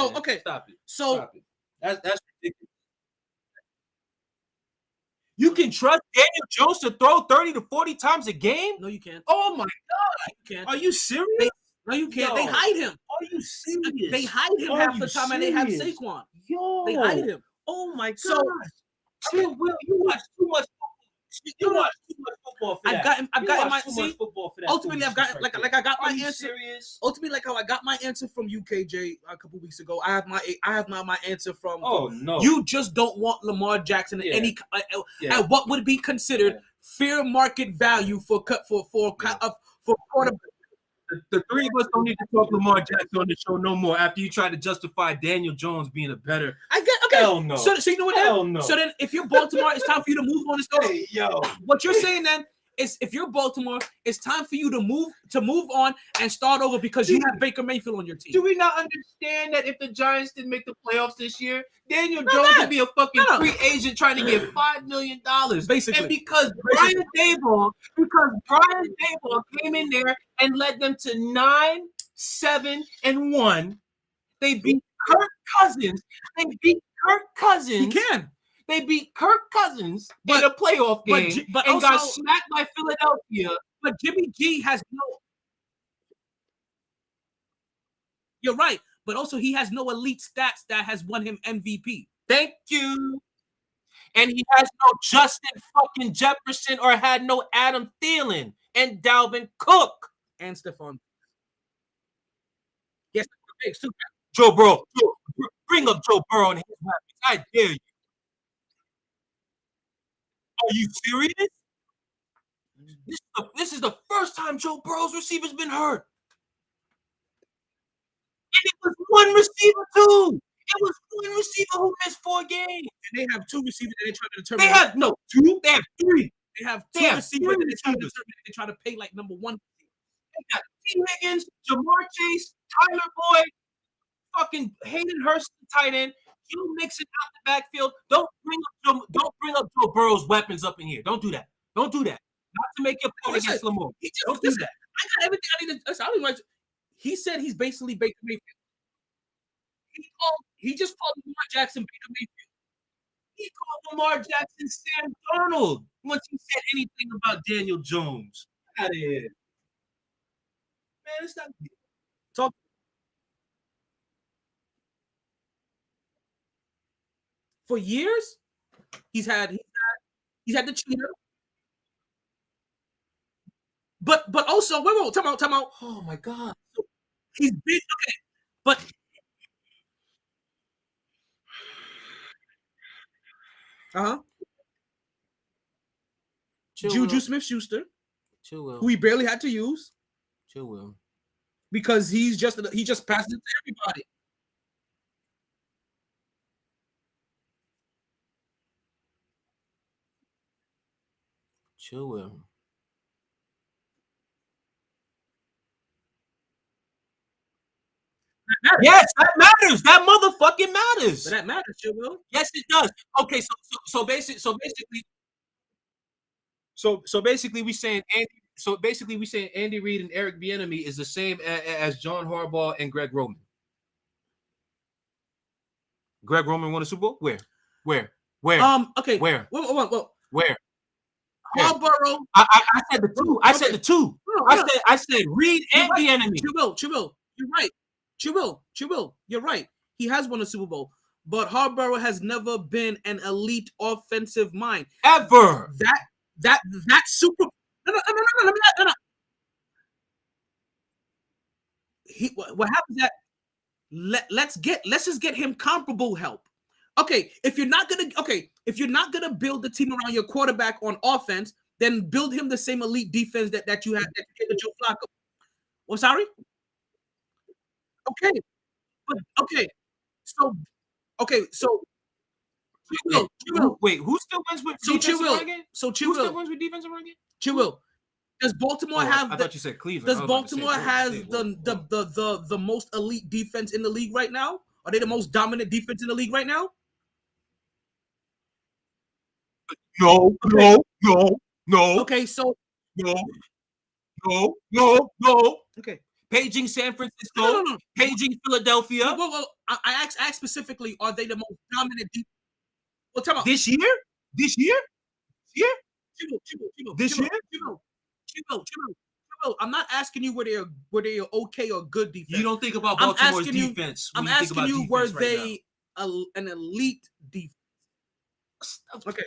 So
that's ridiculous. You can trust Daniel Jones to throw 30 to 40 times a game?
No, you can't.
Oh my God!
You can't.
Are you serious?
No, you can't. They hide him.
Are you serious?
They hide him half the time, and they have Saquon.
Yo,
they hide him.
Oh my God!
So,
Will, you watch too much. You watch too much football for that.
I've gotten my
too much football for that.
ultimately I've got
right
like I got my
Are you
answer.
Serious?
Ultimately, like how I got my answer from UKJ a couple weeks ago. I have now my answer from.
No.
You just don't want Lamar Jackson at what would be considered fair market value for quarterback.
The three of us don't need to talk Lamar Jackson on the show no more after you try to justify Daniel Jones being a better.
I get okay.
Hell no.
So you know what?
Hell no.
So then, if you're Baltimore, it's time for you to move on.
Hey, yo.
What you're saying then is, if you're Baltimore, it's time for you to move on and start over because you have Baker Mayfield on your team.
Do we not understand that if the Giants didn't make the playoffs this year, Daniel Jones would be a fucking free agent trying to get $5 million,
basically?
And because Brian Daboll came in there and led them to 9-7-1, they beat Kirk Cousins.
He can.
They beat Kirk Cousins in a playoff game
but
and
also,
got smacked by Philadelphia.
But Jimmy G has no. You're right, but also he has no elite stats that has won him MVP.
Thank you. And he has no Justin fucking Jefferson or had no Adam Thielen and Dalvin Cook
and Stephon. Yes, too.
Joe Burrow. Bring up Joe Burrow and his weapons. I dare you. Are you serious? This is the first time Joe Burrow's receiver's been hurt. And it was one receiver, too. It was one receiver who missed 4 games.
And they have 2 receivers that they try to determine.
They have 2. They have 3.
They have 2 receivers that they try to determine. They try to pay like number 1.
They got T. Higgins, Jamar Chase, Tyler Boyd, fucking Hayden Hurst, tight end. You mix it out the backfield. Don't bring up Joe Burrow's weapons up in here. Don't do that. Not to make your point against Lamar. Don't do that.
I got everything I need to. He said he's basically Baker Mayfield. He just called Lamar Jackson Baker Mayfield.
He called Lamar Jackson Sam Darnold once he said anything about Daniel Jones. Get out of here. Man, it's not
talk. For years, he's had the cheater. But also, wait, time out.
Oh my God.
He's big, okay. But Juju Smith-Schuster, who he barely had to use. Because he just passes it to everybody.
Yes, that matters. That motherfucking matters.
But that matters, Chill.
Yes, it does. Okay, so basically we saying Andy Reid and Eric Bieniemy is the same as John Harbaugh and Greg Roman. Greg Roman won a Super Bowl? Where?
Okay.
Where?
Well.
Where?
Harbaugh.
I said the 2. I said the 2. I said Reid and Bieniemy.
Chill. You're right. Chill. You're right. He has won a Super Bowl, but Harbaugh has never been an elite offensive mind
ever.
That super. No. What happens that? Let's just get him comparable help. Okay, if you're not gonna build the team around your quarterback on offense, then build him the same elite defense that you had that you get with Joe Flacco. Well, sorry. Okay, but so
wait, who still wins with defensive run game? Who still wins with defensive run game?
Chill. Does Baltimore have?
I thought you said Cleveland.
Does Baltimore have the most elite defense in the league right now? Are they the most dominant defense in the league right now?
No.
Okay, so
no.
Okay.
Paging San Francisco.
No.
Paging Philadelphia.
Well, I asked specifically, are they the most dominant defense? Well, tell me.
This year?
This year? I'm not asking you were they okay or good defense.
You don't think about Baltimore's defense.
I'm asking you were they an elite defense?
Okay.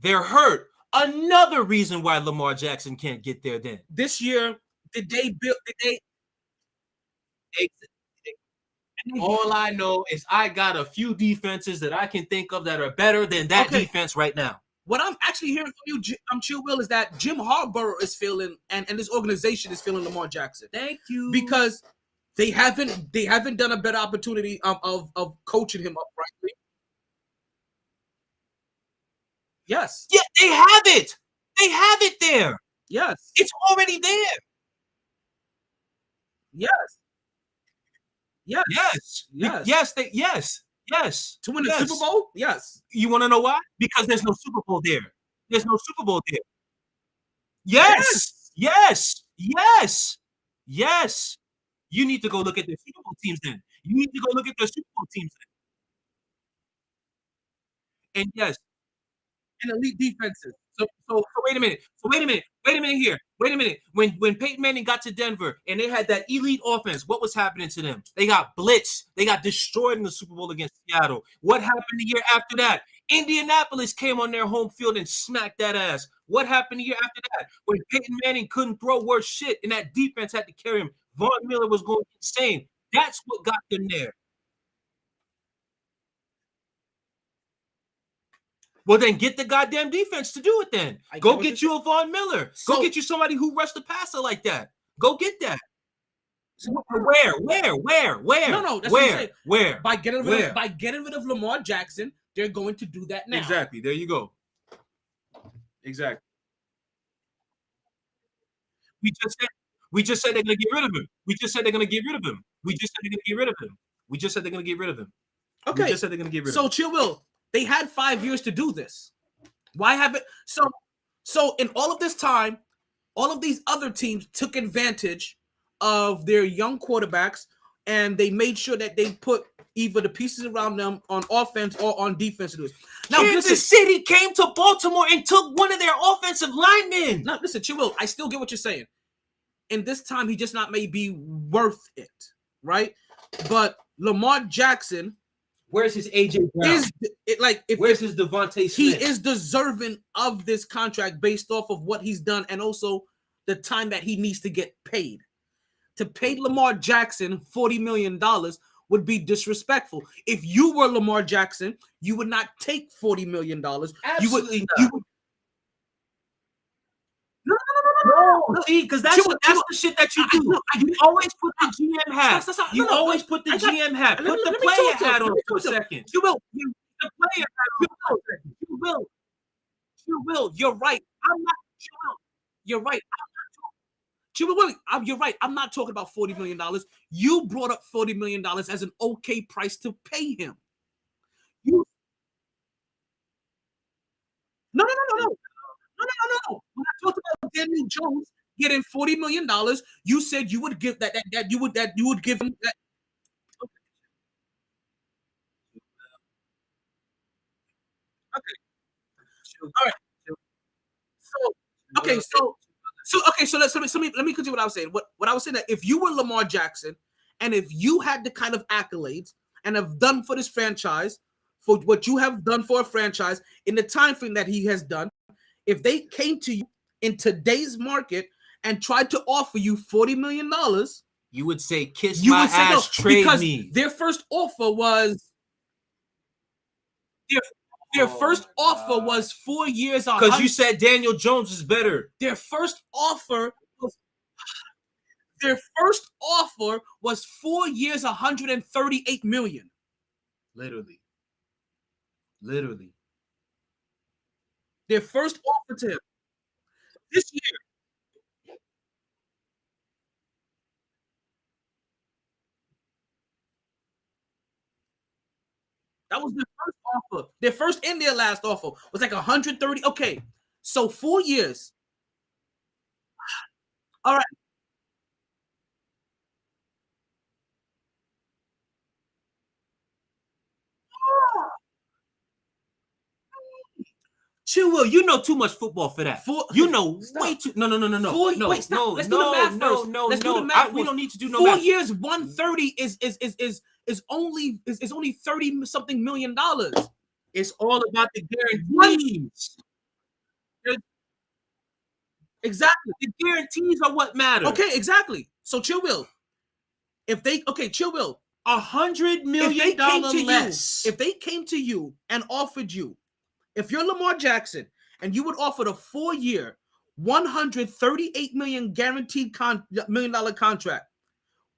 They're hurt. Another reason why Lamar Jackson can't get there then.
This year, did they build?
All I know is I got a few defenses that I can think of that are better than that defense right now.
What I'm actually hearing from you, Chill Will, is that Jim Harbaugh is feeling, and this organization is feeling Lamar Jackson.
Thank you.
Because they haven't done a better opportunity of coaching him uprightly. Yes.
Yeah, they have it. They have it there.
Yes.
It's already there.
Yes. Yes.
Yes.
Yes.
Yes. Yes.
To win the Super Bowl? Yes.
You want to know why? Because there's no Super Bowl there. There's no Super Bowl there. Yes. Yes. Yes. Yes. You need to go look at the Super Bowl teams then. You need to go look at the Super Bowl teams then. And yes.
And elite defenses.
So wait a minute. Wait a minute here. Wait a minute. When Peyton Manning got to Denver and they had that elite offense, what was happening to them? They got blitzed. They got destroyed in the Super Bowl against Seattle. What happened the year after that? Indianapolis came on their home field and smacked that ass. What happened the year after that? When Peyton Manning couldn't throw worth shit and that defense had to carry him. Von Miller was going insane. That's what got them there. Well, then get the goddamn defense to do it then. Go get you a Von Miller. Go get you somebody who rushed the passer like that. Go get that. So where?
No, that's what I'm saying.
Where?
By getting rid of Lamar Jackson, they're going to do that now.
Exactly. There you go. Exactly. We just said they're gonna get rid of him. We just said they're gonna get rid of him. We just said they're gonna get rid of him. We just said they're gonna get rid of him.
Okay.
We just said they're gonna get rid of him.
So Chill Will, they had 5 years to do this. Why haven't so in all of this time, all of these other teams took advantage of their young quarterbacks and they made sure that they put either the pieces around them on offense or on defense to do it. Now,
Kansas City came to Baltimore and took one of their offensive linemen.
Now, listen, Chill Will, I still get what you're saying. And this time, he just not may be worth it, right? But Lamar Jackson,
where's his AJ Brown? Where's his Devontae Smith?
He is deserving of this contract based off of what he's done and also the time that he needs to get paid. To pay Lamar Jackson $40 million would be disrespectful. If you were Lamar Jackson, you would not take $40 million.
Absolutely not. No, see, because that's the shit that you do. You always put the GM hat. You always put the GM hat. Put the player hat on for a second.
You will. The player hat. You will. You're right. I'm not. You're right. You're right. I'm not talking about $40 million. You brought up $40 million as an okay price to pay him. No. When I talked about Daniel Jones getting $40 million, you said you would give that you would give him that. Okay. All right. So let me continue what I was saying. What I was saying, that if you were Lamar Jackson and if you had the kind of accolades and have done for this franchise, for what you have done for a franchise in the time frame that he has done, if they came to you in today's market and tried to offer you $40 million,
you would say, kiss my ass, trade me.
Their first offer was their first offer was 4 years.
Because you said Daniel Jones is better.
Their first offer was 4 years, $138 million.
Literally.
Their first offer to him this year. That was their first offer. Their first and their last offer was like 130. Okay, so 4 years. All right.
Chill, Will, you know too much football for that. You know way too. No. Let's do the math first. We don't need to do no
4
math.
4 years, 130 is only 30 something million dollars.
It's all about the guarantees.
Exactly.
The guarantees are what matter.
Okay, exactly. So Chill Will. Chill Will.
$100 million less.
If they came to you and offered you, if you're Lamar Jackson and you would offer a 4-year, $138 million guaranteed $1 million contract,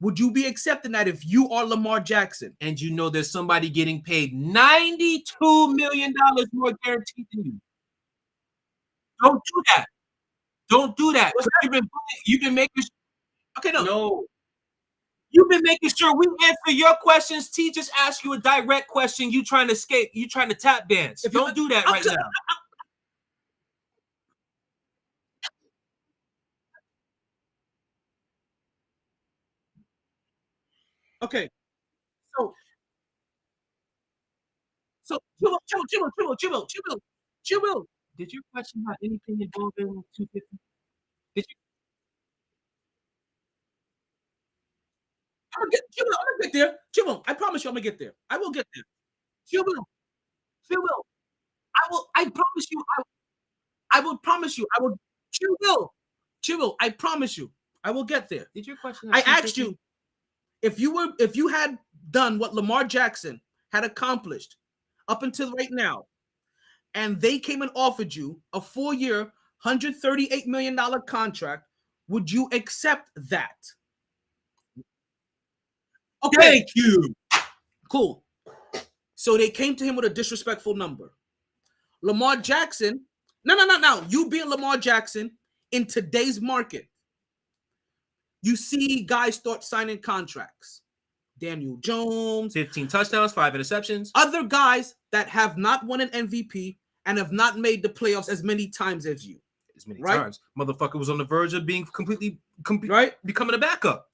would you be accepting that if you are Lamar Jackson?
And you know there's somebody getting paid $92 million more guaranteed than you. Don't do that. Don't do that. You've been making.
Okay, no.
You've been making sure we answer your questions. T just asked you a direct question. You trying to escape. You trying to tap dance. Don't do that right now.
Okay. So chill.
Did your question have anything involving 250? Did you?
I'm gonna get there. Chill. I promise you, I'm gonna get there. I will get there. Chill. I promise you. I will promise you. I will. Chill. I promise you. I will get there.
Did your question?
I asked you if you had done what Lamar Jackson had accomplished up until right now, and they came and offered you a 4-year, $138 million contract, would you accept that? Okay.
Thank you.
Cool. So they came to him with a disrespectful number. Lamar Jackson, no. You being Lamar Jackson in today's market, you see guys start signing contracts. Daniel Jones,
15 touchdowns, 5 interceptions.
Other guys that have not won an MVP and have not made the playoffs as many times as you.
As many times. Motherfucker was on the verge of being completely becoming a backup.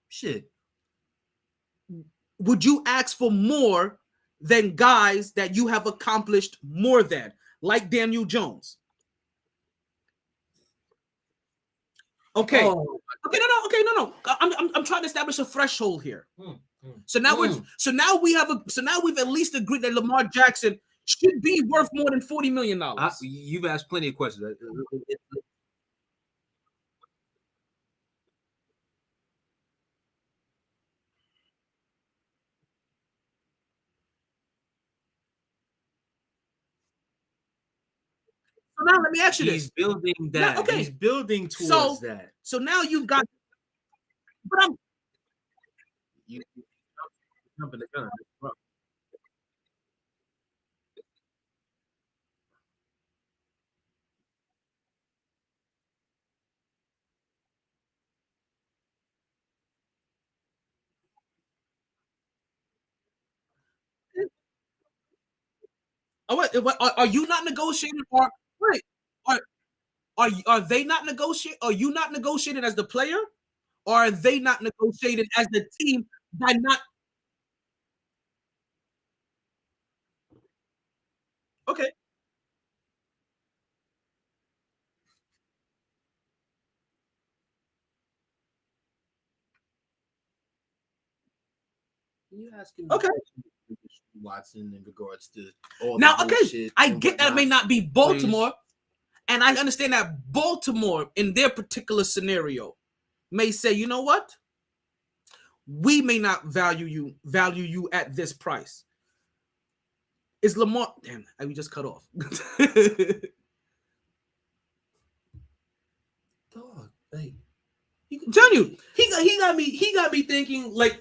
Shit.
Would you ask for more than guys that you have accomplished more than, like Daniel Jones? Okay.
Oh.
No. I'm trying to establish a threshold here. So now we've at least agreed that Lamar Jackson should be worth more than $40 million.
You've asked plenty of questions.
So now let me ask you this.
He's building that.
Now, okay.
He's building towards that.
So now you've got. But I'm.
You jumping the gun.
Oh, what, are you not negotiating? Or wait, are they not negotiating? Are you not negotiating as the player, or are they not negotiating as the team by not? Okay.
You asking
Okay.
Watson in regards to all
now,
the
okay, I get that it may not be Baltimore, and I understand that Baltimore in their particular scenario may say, you know what? We may not value you at this price. Is Lamar? Damn, we just cut off.
Dog, like, tell you, he got me thinking, like,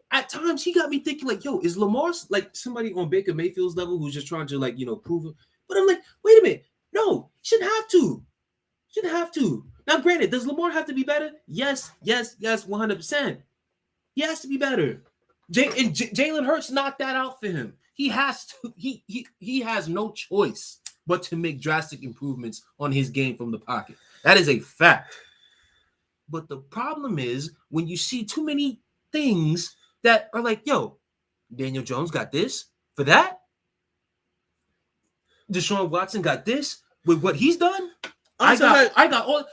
at times he got me thinking, like, yo, is Lamar like somebody on Baker Mayfield's level who's just trying to, like, prove it? But I'm like, wait a minute, no, shouldn't have to. Now, granted, does Lamar have to be better? Yes, 100%. He has to be better. Jalen Hurts knocked that out for him. He has to. He has no choice but to make drastic improvements on his game from the pocket. That is a fact. But the problem is when you see too many things that are like, yo, Daniel Jones got this for that. Deshaun Watson got this with what he's done. I got all.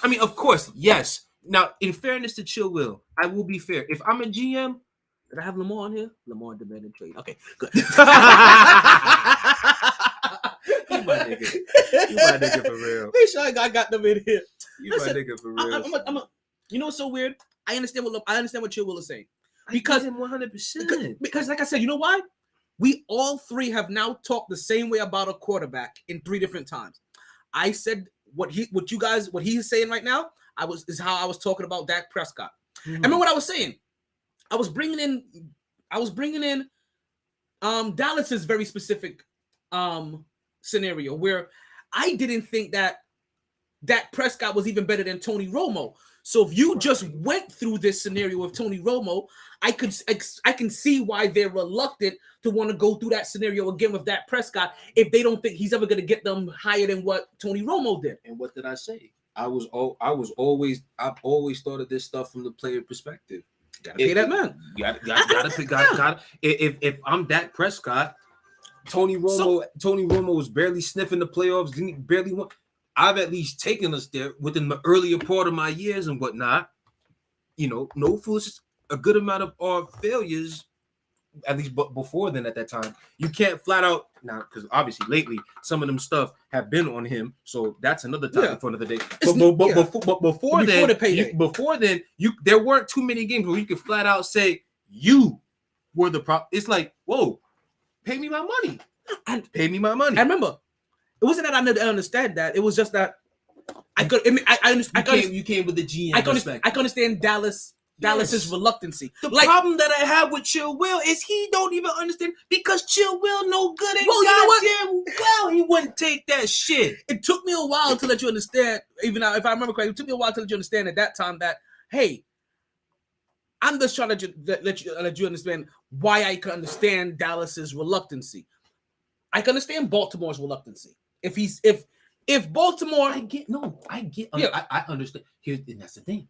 I mean, of course, yes. Now, in fairness to Chill Will, I will be fair. If I'm a GM, did I have Lamar on here? Lamar demanded trade. Okay, good. He my nigga. my nigga for real.
Make sure I got them in here.
You my nigga for real.
You know what's so weird? I understand what Chill Will is saying.
Because 100%.
Because like I said, you know why? We all three have now talked the same way about a quarterback in 3 different times. I said what he's saying right now. Is how I was talking about Dak Prescott. Mm-hmm. I remember what I was saying. I was bringing in Dallas's very specific scenario where I didn't think that Dak Prescott was even better than Tony Romo. So if you just went through this scenario with Tony Romo, I can see why they're reluctant to want to go through that scenario again with Dak Prescott if they don't think he's ever going to get them higher than what Tony Romo did.
And what did I say? I've always thought of this stuff from the player perspective.
Gotta pay that man.
Gotta. If I'm Dak Prescott, Tony Romo was barely sniffing the playoffs. Didn't barely won. I've at least taken us there within the earlier part of my years and whatnot. You know, no fools, a good amount of our failures, at least before then at that time. You can't flat out now, because obviously lately some of them stuff have been on him. So that's another topic for another day. But before then, there weren't too many games where you could flat out say you were the problem. It's like, whoa, pay me my money. And pay me my money.
I remember. It wasn't that I didn't understand that. It was just that I could. I understand.
You came with the GM.
I can understand Dallas's reluctancy.
The problem that I have with Chill Will is he don't even understand because Chill Will no good and well he wouldn't take that shit.
It took me a while to let you understand. Even now, if I remember correctly, it took me a while to let you understand at that time that hey, I'm just trying to let you understand why I can understand Dallas's reluctancy. I can understand Baltimore's reluctancy. If Baltimore,
I understand. And that's the thing.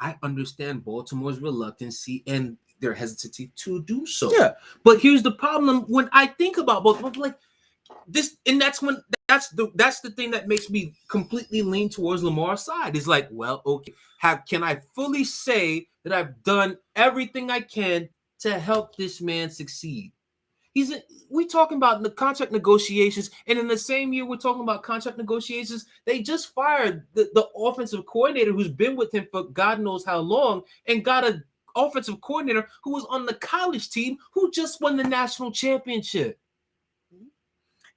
I understand Baltimore's reluctancy and their hesitancy to do so.
Yeah.
But here's the problem when I think about Baltimore, like this, and that's the thing that makes me completely lean towards Lamar's side. Is like, well, okay, can I fully say that I've done everything I can to help this man succeed? We're talking about the contract negotiations, and in the same year we're talking about contract negotiations, they just fired the offensive coordinator who's been with him for God knows how long, and got an offensive coordinator who was on the college team who just won the national championship.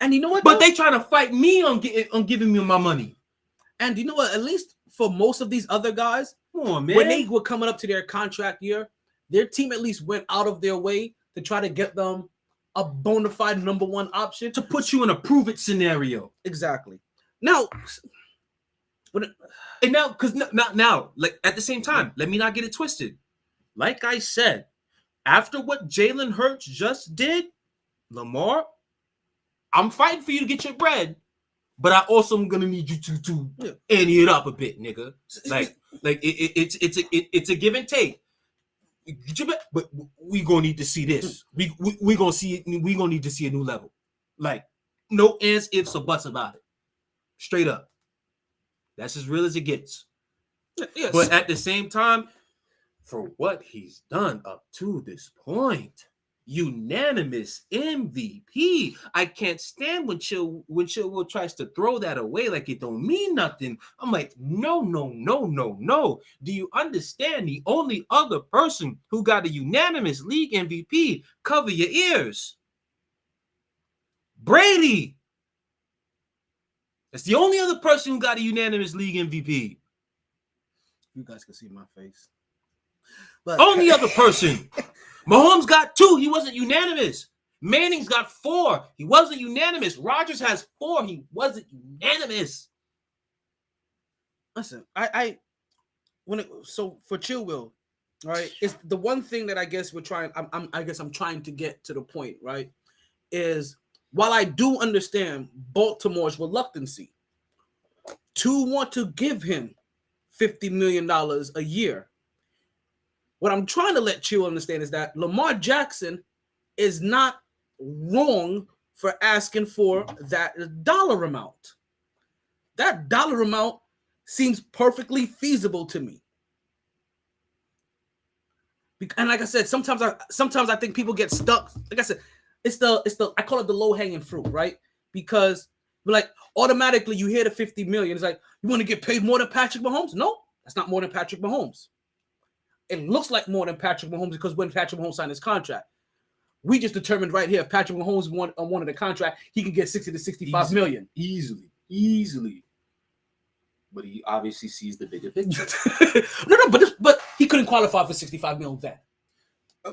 And you know what?
But they trying to fight me on giving me my money.
And you know what? At least for most of these other guys,
come on, man,
when they were coming up to their contract year, their team at least went out of their way to try to get them a bona fide number one option
to put you in a prove it scenario.
Exactly. Now,
like at the same time, let me not get it twisted. Like I said, after what Jalen Hurts just did, Lamar, I'm fighting for you to get your bread, but I also am gonna need you to ante it up a bit, nigga. Like it's a give and take. But we gonna need to see this. We gonna see it. We gonna need to see a new level. Like no ands, ifs, or buts about it. Straight up. That's as real as it gets. Yes. But at the same time, for what he's done up to this point, unanimous MVP. I can't stand when Chill Will tries to throw that away like it don't mean nothing. I'm like, no. Do you understand? The only other person who got a unanimous league MVP, cover your ears, Brady. That's the only other person who got a unanimous league MVP.
You guys can see my face. But
only other person. Mahomes got 2. He wasn't unanimous. Manning's got 4. He wasn't unanimous. Rodgers has 4. He wasn't unanimous.
Listen, so for Chill Will, right? It's the one thing that I guess we're trying. I'm trying to get to the point, right? Is while I do understand Baltimore's reluctancy to want to give him $50 million a year. What I'm trying to let you understand is that Lamar Jackson is not wrong for asking for that dollar amount. That dollar amount seems perfectly feasible to me. And like I said, sometimes I think people get stuck. Like I said, it's the I call it the low-hanging fruit, right? Because But like automatically you hear the 50 million. It's like, you want to get paid more than Patrick Mahomes? No, that's not more than Patrick Mahomes. It looks like more than Patrick Mahomes because when Patrick Mahomes signed his contract, we just determined right here if Patrick Mahomes wanted a contract, he could get 60 to 65 million.
Easily. But he obviously sees the bigger picture.
No, but he couldn't qualify for 65 million then.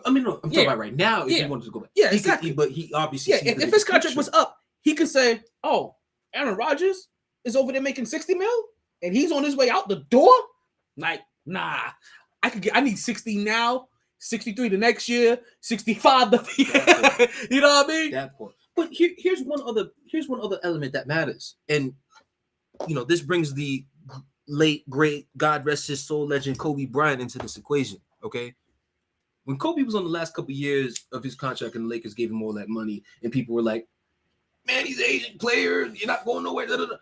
I mean, no, I'm talking about right now. If he wanted to go back,
exactly.
But he obviously, sees
if his contract was up, he could say, "Oh, Aaron Rodgers is over there making 60 mil, and he's on his way out the door." Like, nah, I need 60 now, 63 the next year, 65 the year. You know what I mean?
That point. But here's one other element that matters, and this brings the late great, God rest his soul, legend Kobe Bryant into this equation. Okay. When Kobe was on the last couple of years of his contract and the Lakers gave him all that money, and people were like, man, he's an Asian player. You're not going nowhere. Da, da, da.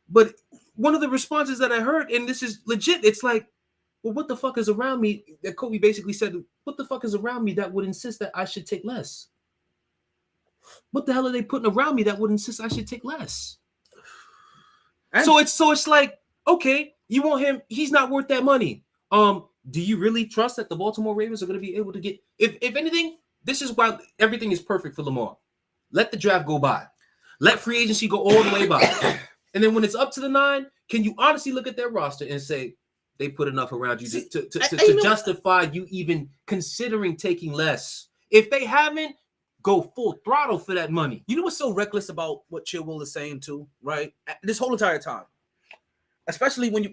But one of the responses that I heard, and this is legit, it's like, well, what the fuck is around me? That Kobe basically said, what the fuck is around me that would insist that I should take less? What the hell are they putting around me that would insist I should take less? And so it's like, okay, you want him, he's not worth that money. Do you really trust that the Baltimore Ravens are going to be able to get, if anything, this is why everything is perfect for Lamar. Let the draft go by. Let free agency go all the way by. And then when it's up to the 9, can you honestly look at their roster and say, they put enough around you to justify you even considering taking less? If they haven't, go full throttle for that money.
You know what's so reckless about what Chilwell is saying too, right? This whole entire time, especially when you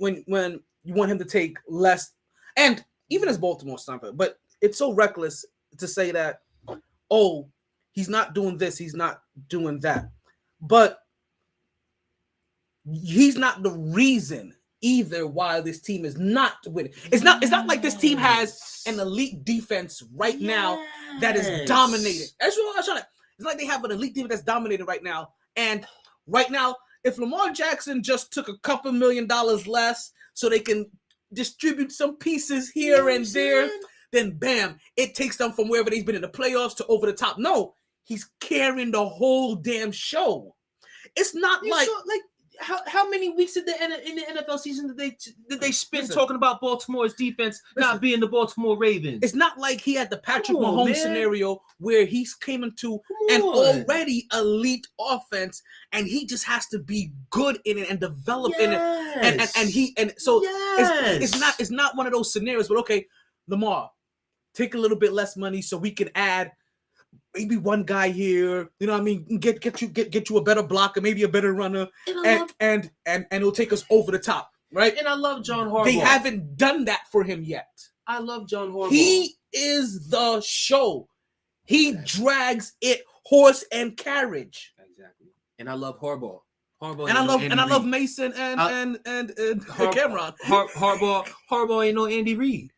want him to take less, and even as Baltimore stamper, but it's so reckless to say that, oh, he's not doing this, he's not doing that, but he's not the reason either why this team is not winning. It's not like this team has an elite defense right now that is dominating. That's what I was trying to. It's like they have an elite defense that's dominating right now. And right now, if Lamar Jackson just took a couple $1 million less so they can distribute some pieces here and there, then bam, it takes them from wherever they've been in the playoffs to over the top. No, he's carrying the whole damn show. It's not like
how many weeks in the NFL season did they spend talking about Baltimore's defense not being the Baltimore Ravens?
It's not like he had the Patrick Mahomes scenario where he's came into an already elite offense and he just has to be good in it and develop in it. It's not one of those scenarios. But okay, Lamar, take a little bit less money so we can add maybe one guy here, you know what I mean? Get you a better blocker, maybe a better runner, and it'll take us over the top, right?
And I love John Harbaugh.
They haven't done that for him yet.
I love John Harbaugh.
He is the show. He drags it horse and carriage.
Exactly. And I love Harbaugh.
And I love Mason and Cameron.
Harbaugh ain't no Andy Reid.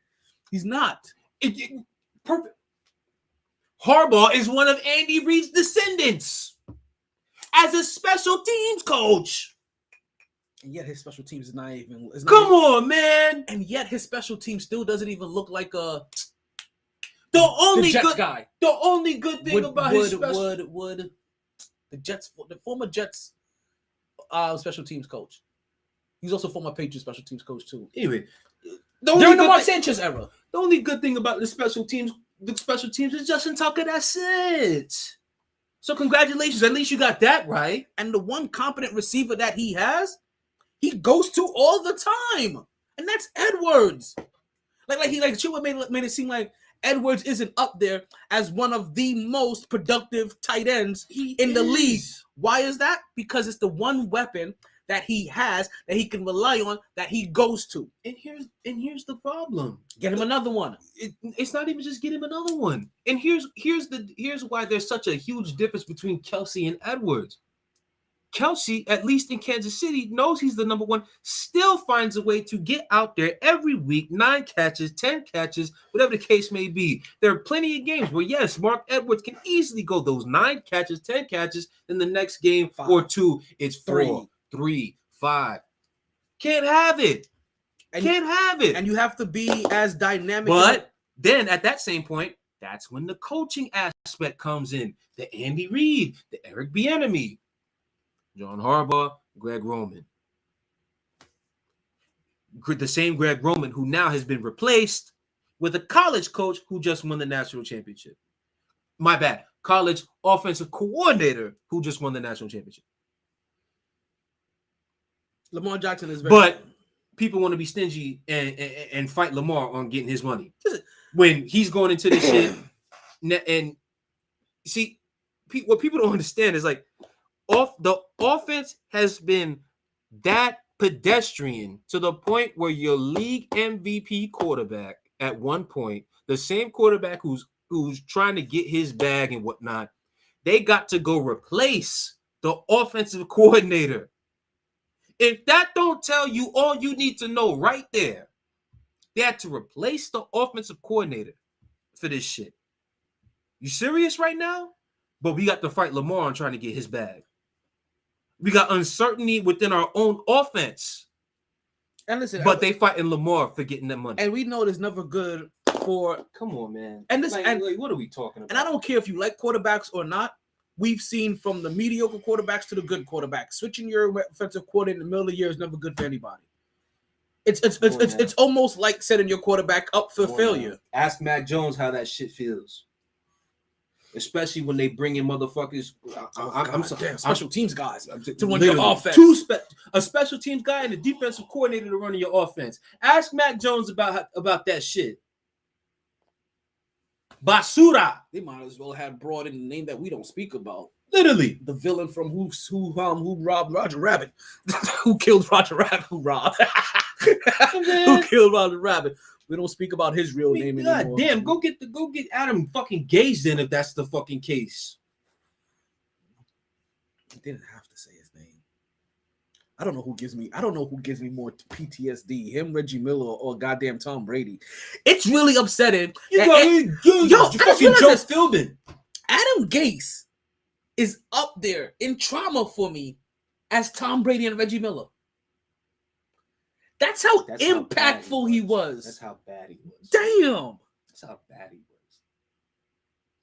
He's not.
Perfect. Harbaugh is one of Andy Reid's descendants as a special teams coach.
And yet his special teams is not even.
Come on, man.
And yet his special team still doesn't even look like the
Jets guy. The only good thing about his special
the former Jets special teams coach. He's also former Patriots special teams coach too.
Anyway,
during the Mark Sanchez era,
the only good thing about the special teams is Justin Tucker. That's it. So congratulations. At least you got that right.
And the one competent receiver that he has, he goes to all the time, and that's Edwards. Chilwell made it seem like Edwards isn't up there as one of the most productive tight ends in the league. Why is that? Because it's the one weapon that he has that he can rely on, that he goes to.
And here's the problem.
Get him another one.
It's not even just get him another one. And here's why there's such a huge difference between Kelsey and Edwards. Kelsey, at least in Kansas City, knows he's the number one, still finds a way to get out there every week, 9 catches, 10 catches, whatever the case may be. There are plenty of games where, yes, Mark Edwards can easily go those 9 catches, 10 catches, then the next game 5 or 2, it's 4, 3, 5. Can't have it. Can't have it.
And you have to be as dynamic.
But then at that same point, that's when the coaching aspect comes in. The Andy Reid, the Eric Bieniemy. John Harbaugh, Greg Roman. The same Greg Roman who now has been replaced with a college coach who just won the national championship. My bad. College offensive coordinator who just won the national championship.
Lamar Jackson is very
But people want to be stingy and fight Lamar on getting his money. When he's going into this shit and see, what people don't understand is like the offense has been that pedestrian to the point where your league MVP quarterback at one point, the same quarterback who's trying to get his bag and whatnot, they got to go replace the offensive coordinator. If that don't tell you all you need to know right there, they had to replace the offensive coordinator for this shit. You serious right now? But we got to fight Lamar on trying to get his bag. We got uncertainty within our own offense.
And listen,
but they fighting Lamar for getting that money.
And we know it's never good for.
Come on, man.
And this,
like, what are we talking about?
And I don't care if you like quarterbacks or not. We've seen from the mediocre quarterbacks to the good quarterbacks. Switching your offensive coordinator in the middle of the year is never good for anybody. It's almost like setting your quarterback up for failure.
Man. Ask Mac Jones how that shit feels. Especially when they bring in motherfuckers.
Special teams guys to run your offense.
A special teams guy and a defensive coordinator to run your offense. Ask Mac Jones about that shit. Basura.
They might as well have brought in the name that we don't speak about.
Literally,
the villain from who robbed Roger Rabbit, who killed Roger Rabbit, who killed Roger Rabbit. We don't speak about his real name anymore.
God damn, go get Adam fucking Gase then if that's the fucking case.
He didn't have to say his name. I don't know who gives me more PTSD, him, Reggie Miller, or goddamn Tom Brady. It's really upsetting.
You fucking Joe Philbin.
Adam Gase is up there in trauma for me as Tom Brady and Reggie Miller. That's how impactful he was.
That's how bad he was.
Damn.
That's how bad he was.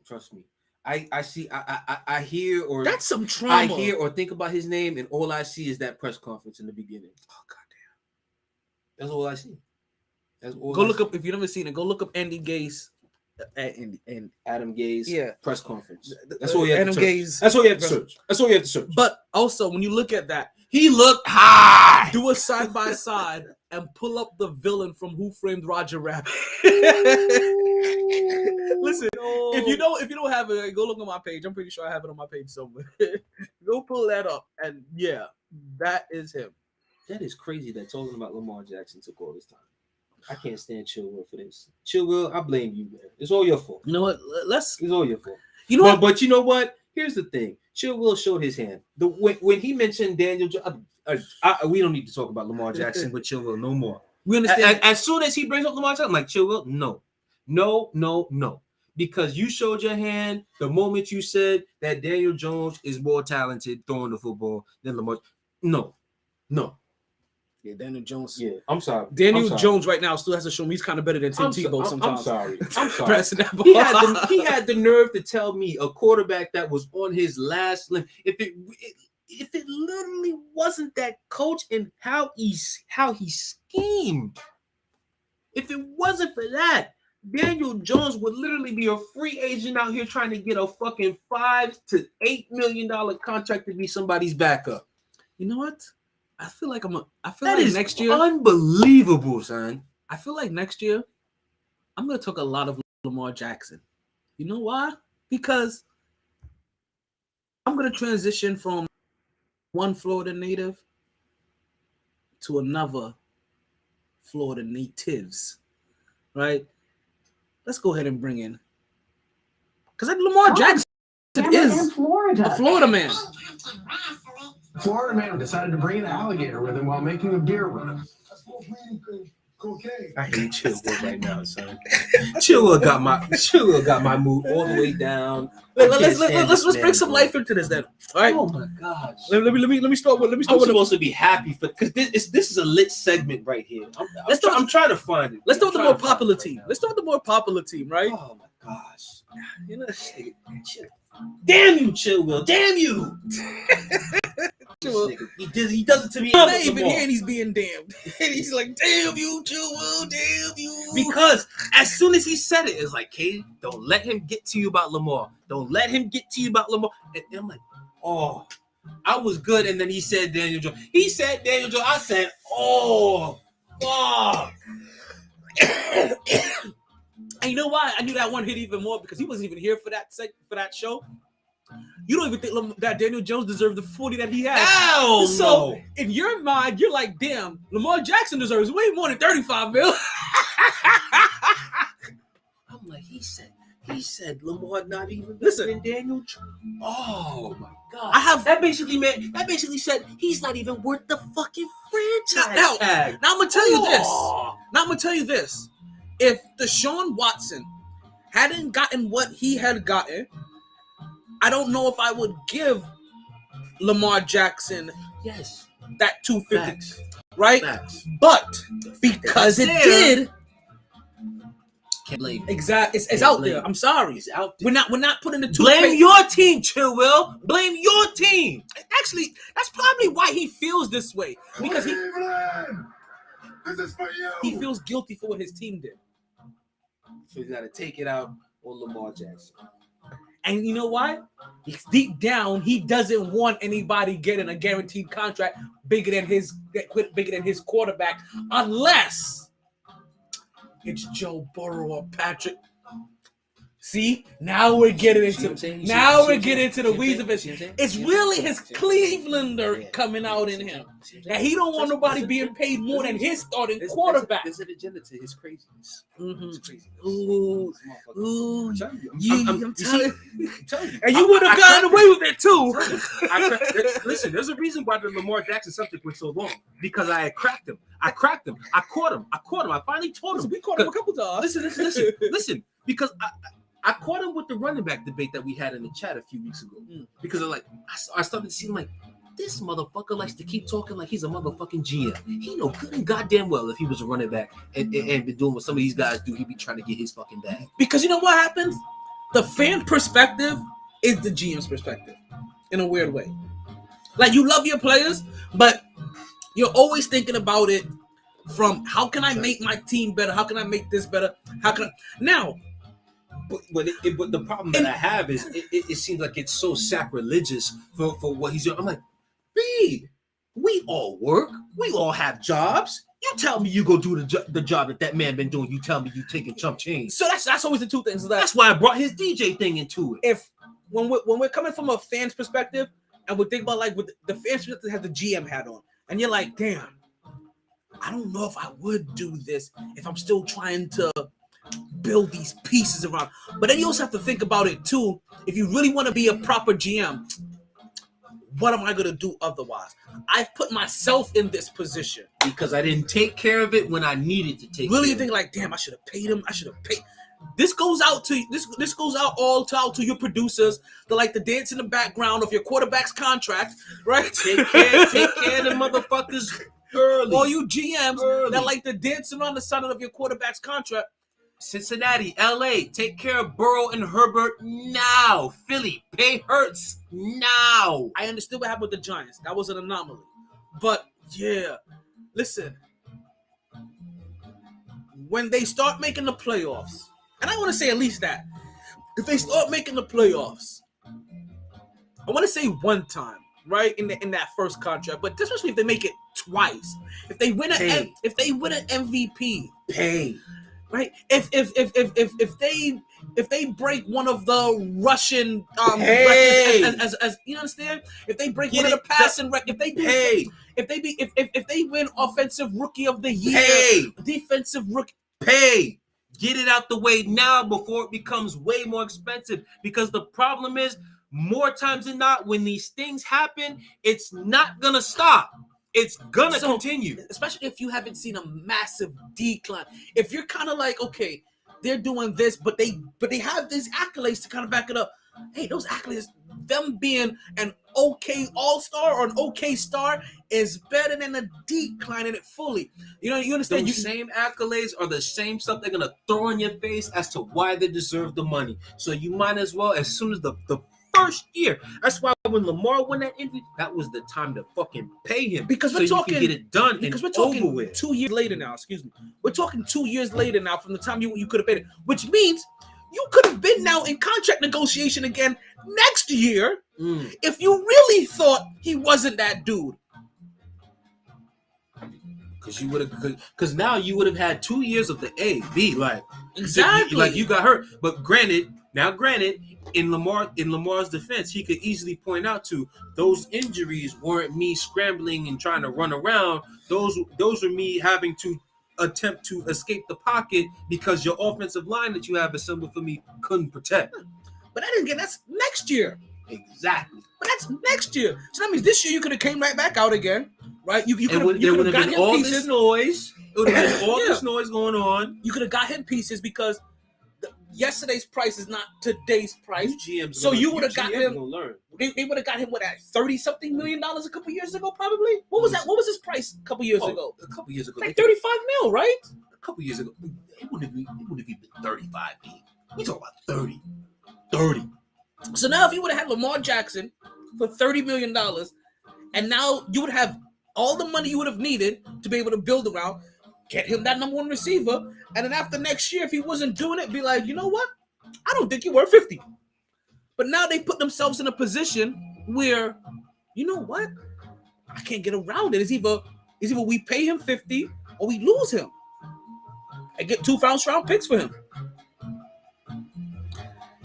Trust me. I see. I hear or
that's some trauma.
I hear or think about his name, and all I see is that press conference in the beginning.
Oh goddamn.
That's all I see. That's all.
Go look up if you've never seen it. Go look up Andy Gase and
Adam Gase.
Yeah.
Press conference. That's all you have
Adam
to search.
Gase.
That's all you have to search. That's all you have to search.
But also, when you look at that,
he looked high.
Do a side by side and pull up the villain from Who Framed Roger Rabbit. Listen, if you don't have it, go look on my page. I'm pretty sure I have it on my page somewhere. Go pull that up, and yeah, that is him.
That is crazy that talking about Lamar Jackson took all this time. I can't stand Chill Will for this. Chill Will, I blame you, man. It's all your fault.
You know what?
It's all your fault.
You know what?
But you know what? Here's the thing. Chill Will showed his hand. When he mentioned Daniel, we don't need to talk about Lamar Jackson with Chill Will no more.
We understand.
As soon as he brings up Lamar Jackson, I'm like, Chill Will, no. Because you showed your hand the moment you said that Daniel Jones is more talented throwing the football than Lamar. No.
Yeah, Daniel Jones.
Yeah, I'm sorry.
Daniel Jones right now still has to show me he's kind of better than Tim Tebow sometimes.
I'm sorry.
Pressing that ball.
He had the nerve to tell me a quarterback that was on his last limb. If it literally wasn't that coach and how he schemed, if it wasn't for that, Daniel Jones would literally be a free agent out here trying to get a fucking $5 to $8 million contract to be somebody's backup.
You know what? I feel like next year,
unbelievable, son.
I feel like next year, I'm gonna talk a lot of Lamar Jackson. You know why? Because I'm gonna transition from one Florida native to another Florida natives. Right? Let's go ahead and bring in, because Lamar Jackson is a Florida man.
Florida man decided to bring an alligator with him while making a beer with him.
I hate Chill Will right now, son. Chill Will got my mood all the way down.
Let's bring some life into this then. All right.
Oh my gosh.
Let me start with.
I'm supposed to be happy for because this is a lit segment right here. I'm trying to find it.
Let's start with the more popular team. Let's start with the more popular team, right?
Oh my gosh. You know, damn you, Chill Will. Damn you. He does it to me.
I'm not even here and he's being damned. And he's like, damn you, Joel, damn you.
Because as soon as he said it, it's like, Katie, don't let him get to you about Lamar. Don't let him get to you about Lamar. And I'm like, oh, I was good. And then he said Daniel Jones. He said Daniel Jones. I said, oh, fuck.
And you know why? I knew that one hit even more because he wasn't even here for that show. You don't even think that Daniel Jones deserved the 40 that he had.
Hell
so
no.
In your mind, you're like, damn, Lamar Jackson deserves way more than 35 mil.
I'm like, he said Lamar not even
Listen,
than Daniel Jones. Oh my god. That basically said he's not even worth the fucking franchise tag.
Now I'm gonna tell you this. If Deshaun Watson hadn't gotten what he had gotten, I don't know if I would give Lamar Jackson that 250,
Facts.
right?
Facts.
But because it did,
can't blame.
Exactly, it's out there. I'm sorry,
it's out there.
We're not putting the two.
Blame your team, Chill Will. Blame your team.
Actually, that's probably why he feels this way because
This is for you.
he feels guilty for what his team did.
So he's got to take it out on Lamar Jackson.
And you know why? Deep down, he doesn't want anybody getting a guaranteed contract bigger than his quarterback, unless it's Joe Burrow or Patrick. See, now we're getting into the weeds of it. It's really his Clevelander coming out in him. And he don't want nobody being paid more than his starting quarterback.
There's an agenda to his craziness.
Mm-hmm.
It's crazy.
Ooh,
I'm telling you.
And you would have gotten away with it too.
Listen, there's a reason why the Lamar Jackson subject went so long. Because I had cracked him. I caught him. I finally told him.
We caught him a couple times.
Listen. Because I caught him with the running back debate that we had in the chat a few weeks ago. Because I started to see like, this motherfucker likes to keep talking like he's a motherfucking GM. He know good and goddamn well if he was a running back and been doing what some of these guys do, he'd be trying to get his fucking bag.
Because you know what happens? The fan perspective is the GM's perspective in a weird way. Like, you love your players, but you're always thinking about it from how can I make my team better? How can I make this better? Now,
But the problem that I have is it seems like it's so sacrilegious for what he's doing. I'm like, B, we all work. We all have jobs. You tell me you go do the job that man been doing. You tell me you taking chump change.
So that's always the two things.
That's why I brought his DJ thing into it.
If when we're coming from a fan's perspective and we think about like with the fan's perspective has the GM hat on, and you're like, damn, I don't know if I would do this if I'm still trying to build these pieces around. But then you also have to think about it too. If you really want to be a proper GM, what am I going to do otherwise? I've put myself in this position
because I didn't take care of it when I needed to take
really
care
think like, damn, I should have paid him. This goes out to this goes out to your producers that like to dance in the background of your quarterback's contract, right?
Take care of the motherfuckers early.
All you GMs that like to dance around the side of your quarterback's contract.
Cincinnati, LA, take care of Burrow and Herbert now. Philly, pay Hurts now.
I understood what happened with the Giants. That was an anomaly. But yeah, listen. When they start making the playoffs, and I want to say at least that, if they start making the playoffs, I want to say one time, right, in that first contract, but especially if they make it twice, if they win an MVP,
pay.
Right? If they break one of the Russian records, as you understand, if they break one of the passing records, if they win offensive rookie of the year, defensive rookie,
get it out the way now before it becomes way more expensive. Because the problem is, more times than not, when these things happen, it's not gonna stop. It's gonna continue,
especially if you haven't seen a massive decline. If you're kind of like, okay, they're doing this, but they have these accolades to kind of back it up. Hey, those accolades, them being an okay all-star or an okay star is better than a decline in it fully. You know, you understand?
Those same accolades are the same stuff they're gonna throw in your face as to why they deserve the money. So you might as well, as soon as the first year. That's why when Lamar won that injury, that was the time to fucking pay him
Because
so
we're
you
talking
can get it done
because
and
we're talking
over with.
2 years later now. Excuse me. We're talking 2 years later now from the time you could have paid it, which means you could have been now in contract negotiation again next year if you really thought he wasn't that dude.
Because now you would have had 2 years of the A, B, like
Exactly.
like you got hurt. But granted, in Lamar's defense, he could easily point out to those injuries weren't me scrambling and trying to run around. Those were me having to attempt to escape the pocket because your offensive line that you have assembled for me couldn't protect.
But that's next year.
Exactly.
But that's next year. So that means this year you could have came right back out again, right? You could have got
been
him
all
pieces.
this noise. It would have been all this noise going on.
You could have got him pieces because yesterday's price is not today's price.
GMs
so you would have got him.
Learn.
They would have got him what at $30-something million a couple years ago, probably. What was that? What was his price a couple years ago?
A couple years ago,
like 35 mil, right?
A couple years ago, it wouldn't have even been 35. We talking about 30.
So now, if you would have had Lamar Jackson for $30 million, and now you would have all the money you would have needed to be able to build around, get him that number one receiver, and then after next year, if he wasn't doing it, be like, you know what? I don't think you're worth 50. But now they put themselves in a position where, you know what? I can't get around it. It's either we pay him 50 or we lose him. I get 2 first-round picks for him.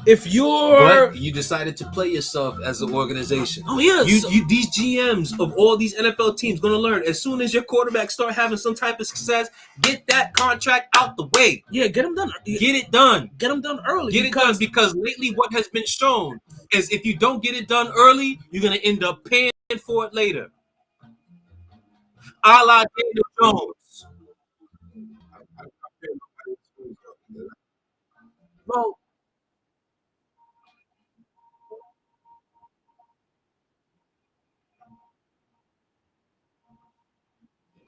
If
but you decided to play yourself as an organization.
Oh yeah,
these GMs of all these NFL teams gonna learn as soon as your quarterback start having some type of success, get that contract out the way.
Yeah, get him done.
Get it done.
Get him done early.
Get it done because lately what has been shown is if you don't get it done early, you're gonna end up paying for it later. A la Daniel Jones.
Bro.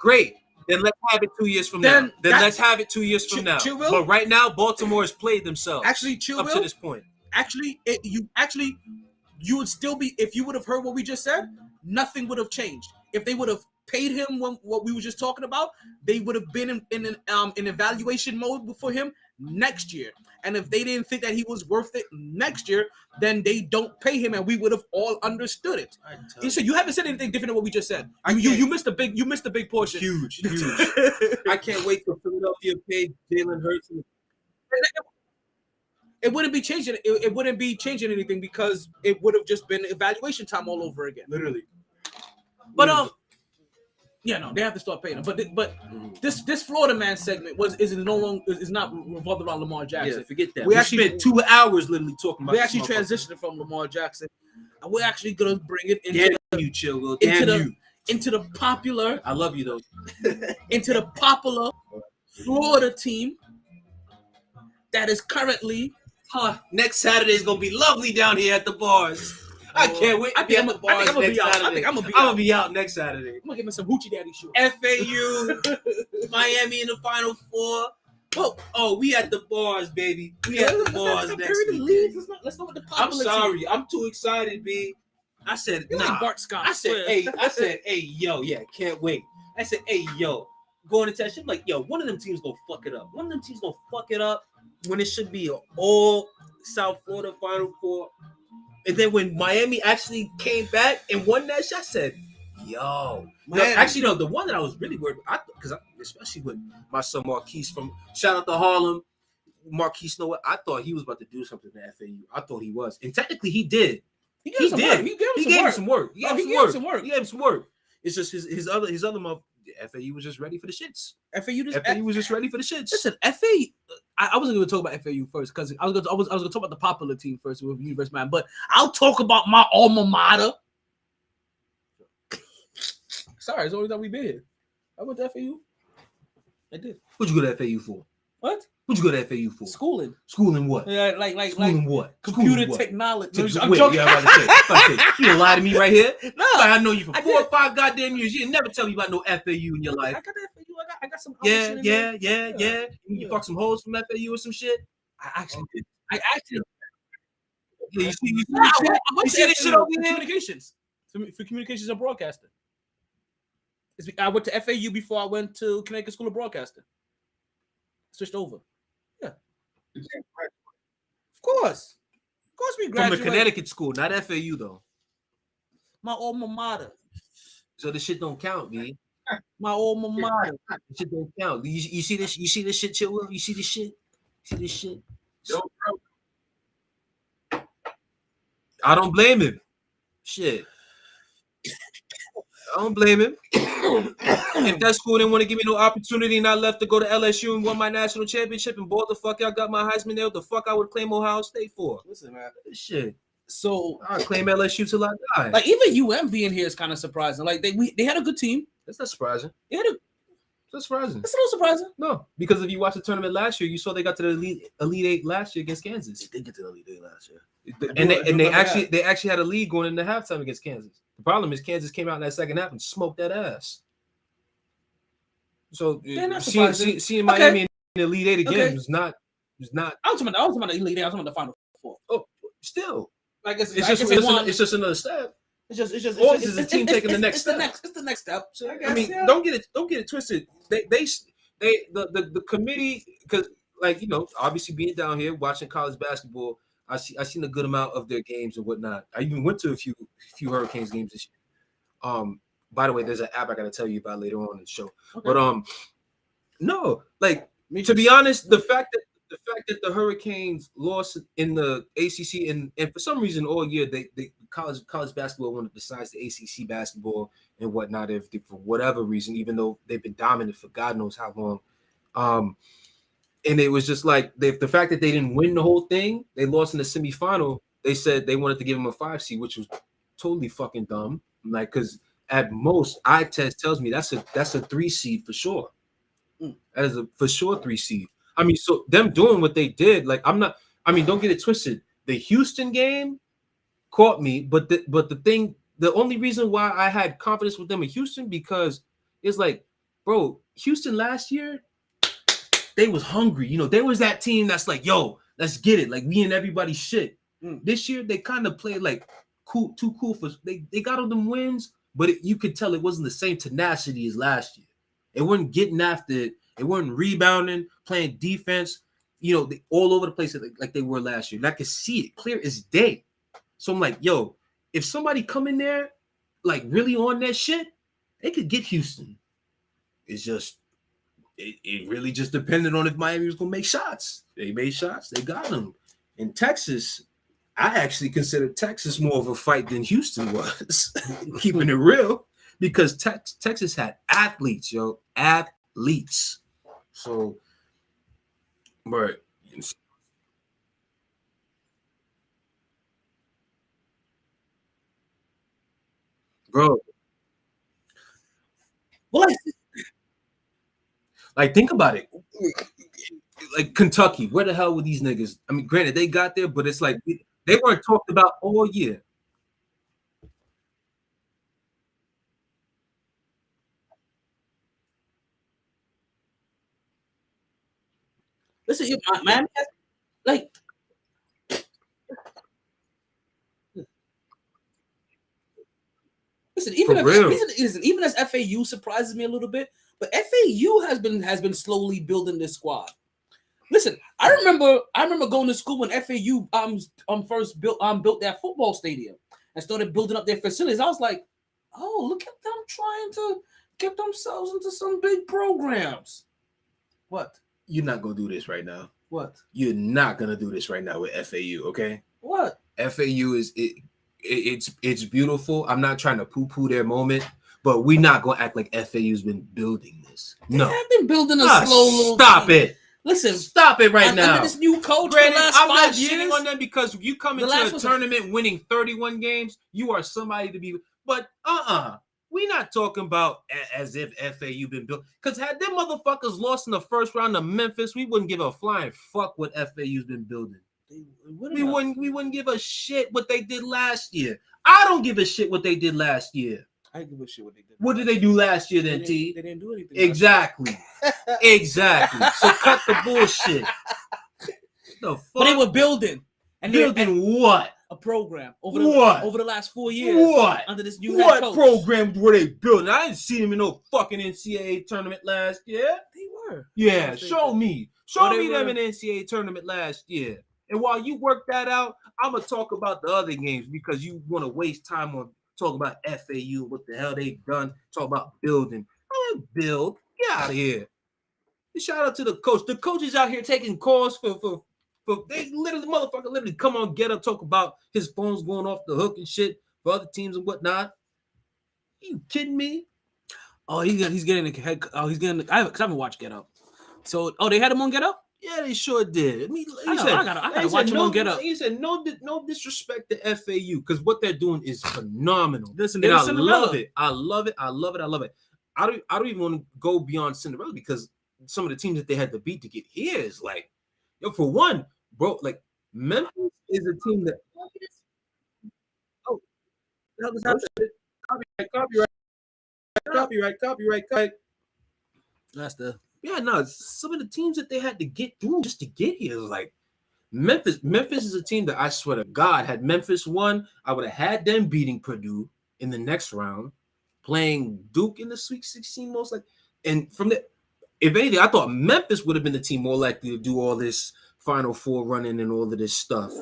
Great. Then let's have it 2 years from now. Then let's have it 2 years from now. But right now, Baltimore has played themselves.
Actually,
up to this point.
You would still be, if you would have heard what we just said, nothing would have changed. If they would have paid him what we were just talking about, they would have been in evaluation mode for him next year. And if they didn't think that he was worth it next year, then they don't pay him, and we would have all understood it. So you haven't said anything different than what we just said. You missed a big portion.
Huge. I can't wait till Philadelphia paid Jalen Hurts.
It wouldn't be changing. It wouldn't be changing anything because it would have just been evaluation time all over again.
Literally.
But yeah, no, they have to start paying him. But this Florida man segment is not revolved around Lamar Jackson.
Yeah, forget that.
We
actually spent 2 hours literally talking about.
We actually transitioned from Lamar Jackson, and we're actually gonna bring it into the popular.
I love you though.
Into the popular Florida team that is currently.
Next Saturday is gonna be lovely down here at the bars. I can't wait to be at the bars next Saturday. I'm gonna be out next Saturday.
I'm gonna get me some Hoochie Daddy shoes.
FAU, Miami in the Final Four. We at the bars, baby. We at the bars next week.
Let's go with the popular.
I'm sorry, I'm too excited, B. I said,
like Bart Scott.
I said, hey, yo, yeah, can't wait. I said, hey, yo, going to test. I'm like, yo, one of them teams gonna fuck it up. One of them teams gonna fuck it up when it should be an all South Florida Final Four. And then when Miami actually came back and won that shot, I said, yo. No, the one that I was really worried about, because especially with my son Marquise from, shout out to Harlem, Marquise Noah, I thought he was about to do something to FAU. I thought he was. And technically he did. He gave him some work. He gave him some work. It's just his other mother, FAU was just ready for the shits. FAU was just ready for the shits.
Listen, FAU. I wasn't going to talk about FAU first because I was going to talk about the popular team first with University Man, but I'll talk about my alma mater. Sorry, it's the only time we've been here. I went to FAU. I did.
What'd you go to FAU for?
What?
What'd you go to FAU for?
Schooling.
Schooling what?
Yeah,
Schooling what?
Computer technology.
I'm joking. You gonna lie to me right here?
No.
I know you for 4 or 5 goddamn years. You didn't never tell me about no FAU in your life.
I got FAU. I got some.
Yeah. You fuck some hoes from FAU or some shit.
I actually did.
Yeah, you see
I
this shit over here?
Communications. For communications and broadcasting. I went to FAU before I went to Connecticut School of Broadcasting. Switched over. Yeah. Of course we
From the
graduated.
Connecticut school, not FAU though.
My alma mater.
So this shit don't count, B.
My alma mater.
This shit don't count. You see this? You see this shit, Chill? You see this shit? See this shit?
Yo, bro.
I don't blame him. Shit. I don't blame him. If that school didn't want to give me no opportunity and I left to go to LSU and won my national championship and bought the fuck out, got my Heisman there, what the fuck I would claim Ohio State for?
Listen, man.
Shit.
So
I claim LSU till I die.
like even UM being here is kind of surprising. Like they had a good team.
That's not surprising.
They had a,
That's surprising.
that's a little surprising.
No, because if you watched the tournament last year, you saw they got to the Elite Eight last year against Kansas.
They did get to the Elite Eight last year.
And they actually had a lead going into halftime against Kansas. The problem is Kansas came out in that second half and smoked that ass. So seeing Miami in the Elite Eight again was not.
I was talking about the Elite Eight. I was talking about the Final Four.
Oh, still,
Like
it's just another step.
It's just
the team taking the next step.
It's the next step. So
I mean, don't get it twisted. The committee, because like obviously being down here watching college basketball, I seen a good amount of their games and whatnot. I even went to a few Hurricanes games this year. By the way, there's an app I gotta tell you about later on in the show. Okay. But no, like to be honest, the fact that the Hurricanes lost in the ACC and for some reason all year they college basketball wanted to decide the ACC basketball and whatnot if for whatever reason, even though they've been dominant for God knows how long. And it was just like the fact that they didn't win the whole thing, they lost in the semifinal. They said they wanted to give them a 5 seed, which was totally fucking dumb. Like, because at most, eye test tells me that's a 3 seed for sure. That is a for sure 3 seed. I mean, so them doing what they did, like don't get it twisted. The Houston game caught me, but the only reason why I had confidence with them in Houston because it's like, bro, Houston last year. They was hungry, There was that team that's like, "Yo, let's get it!" Like we in everybody's shit. This year, they kind of played like too cool for. They got all them wins, but you could tell it wasn't the same tenacity as last year. It wasn't getting after it. It wasn't rebounding, playing defense. They all over the place like they were last year. And I could see it clear as day. So I'm like, "Yo, if somebody come in there, like really on that shit, they could get Houston." It's just. It really just depended on if Miami was going to make shots. They made shots. They got them. In Texas, I actually consider Texas more of a fight than Houston was, keeping it real, because Texas had athletes, athletes. So, but bro,
what?
Like, think about it. Like Kentucky, where the hell were these niggas? I mean, granted, they got there, but it's like they weren't talked about all year.
Listen, Miami has like. Listen, even as FAU surprises me a little bit, but FAU has been slowly building this squad. Listen, I remember going to school when FAU first built that football stadium and started building up their facilities. I was like, oh, look at them trying to get themselves into some big programs. What?
You're not gonna do this right now.
What?
You're not gonna do this right now with FAU, okay?
What?
FAU is it's beautiful. I'm not trying to poo-poo their moment, but we're not gonna act like FAU's been building this. No,
they have been building a slow little.
Stop
team.
it.
Listen,
stop it right now.
Under this new coach,
Granted,
I'm
not shitting on them because you come into a tournament winning 31 games, you are somebody to be. But we're not talking about as if FAU been built. Because had them motherfuckers lost in the first round of Memphis, we wouldn't give a flying fuck what FAU's been building. We wouldn't give a shit what they did last year. I don't give a shit what they did last year.
I give a shit what they did.
What did they do last year then, T?
They didn't do anything.
Exactly. Exactly. So cut the bullshit. The fuck?
But they were building.
And building what?
a program over
What?
the last 4 years.
What?
Under this new head coach.
Program were they building? I didn't see them in no fucking NCAA tournament last year.
They were.
Yeah, show me. Show me them
were.
in the NCAA tournament last year. And while you work that out, I'm going to talk about the other games because you want to waste time on talking about FAU, what the hell they've done, talk about building. I didn't build. Get out of here. Shout out to the coach. The coach is out here taking calls for they literally come on, get up, talk about his phones going off the hook and shit for other teams and whatnot. You kidding me?
Oh, he's getting a head. Oh, he's getting. I haven't watched Get Up. So, they had him on Get Up.
Yeah, they sure did. I mean,
I gotta watch him on Get Up.
He said no disrespect to FAU because what they're doing is phenomenal.
Listen,
and I love it. I love it. I don't even want to go beyond Cinderella because some of the teams that they had to beat to get here is like, for one, bro, like Memphis is a team that. Oh, that was copyright.
That's the.
Yeah, no, some of the teams that they had to get through just to get here is like Memphis. Memphis is a team that I swear to God, had Memphis won, I would have had them beating Purdue in the next round, playing Duke in the Sweet 16 most like, and from the, if anything, I thought Memphis would have been the team more likely to do all this Final Four running and all of this stuff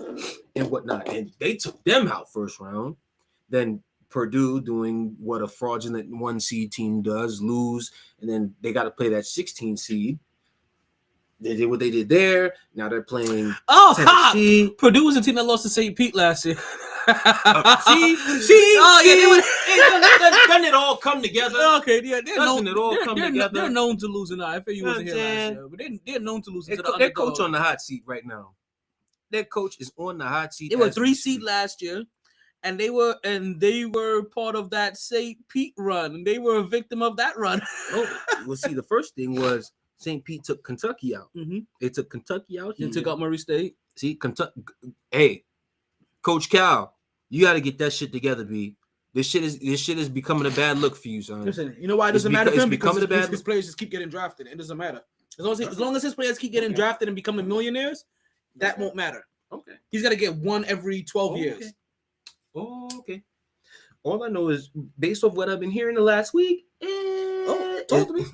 and whatnot, and they took them out first round. Then Purdue doing what a fraudulent 1 seed team does, lose, and then they got to play that 16 seed. They did what they did there. Now they're playing Tennessee.
Purdue was a team that lost to St. Pete last year.
See? Doesn't it all come together?
Okay, yeah, they're known to losing. FAU wasn't here last year, but they're known to losing to the underdog.
Their coach on the hot seat right now. Their coach is on the hot seat.
They were 3 seed last year. And they were part of that St. Pete run. They were a victim of that run.
Well, see, the first thing was St. Pete took Kentucky out.
Mm-hmm.
They took Kentucky out.
They took out Murray State.
See, Kentucky. Hey, Coach Cal, you got to get that shit together, B. This shit is becoming a bad look for you, son.
Listen, you know why it doesn't matter for him? Because his players just keep getting drafted. It doesn't matter. As long as his players keep getting drafted and becoming millionaires, that won't matter. Okay. He's got to get one every 12 years.
Oh, okay. All I know is based off what I've been hearing the last week.
Talk to me.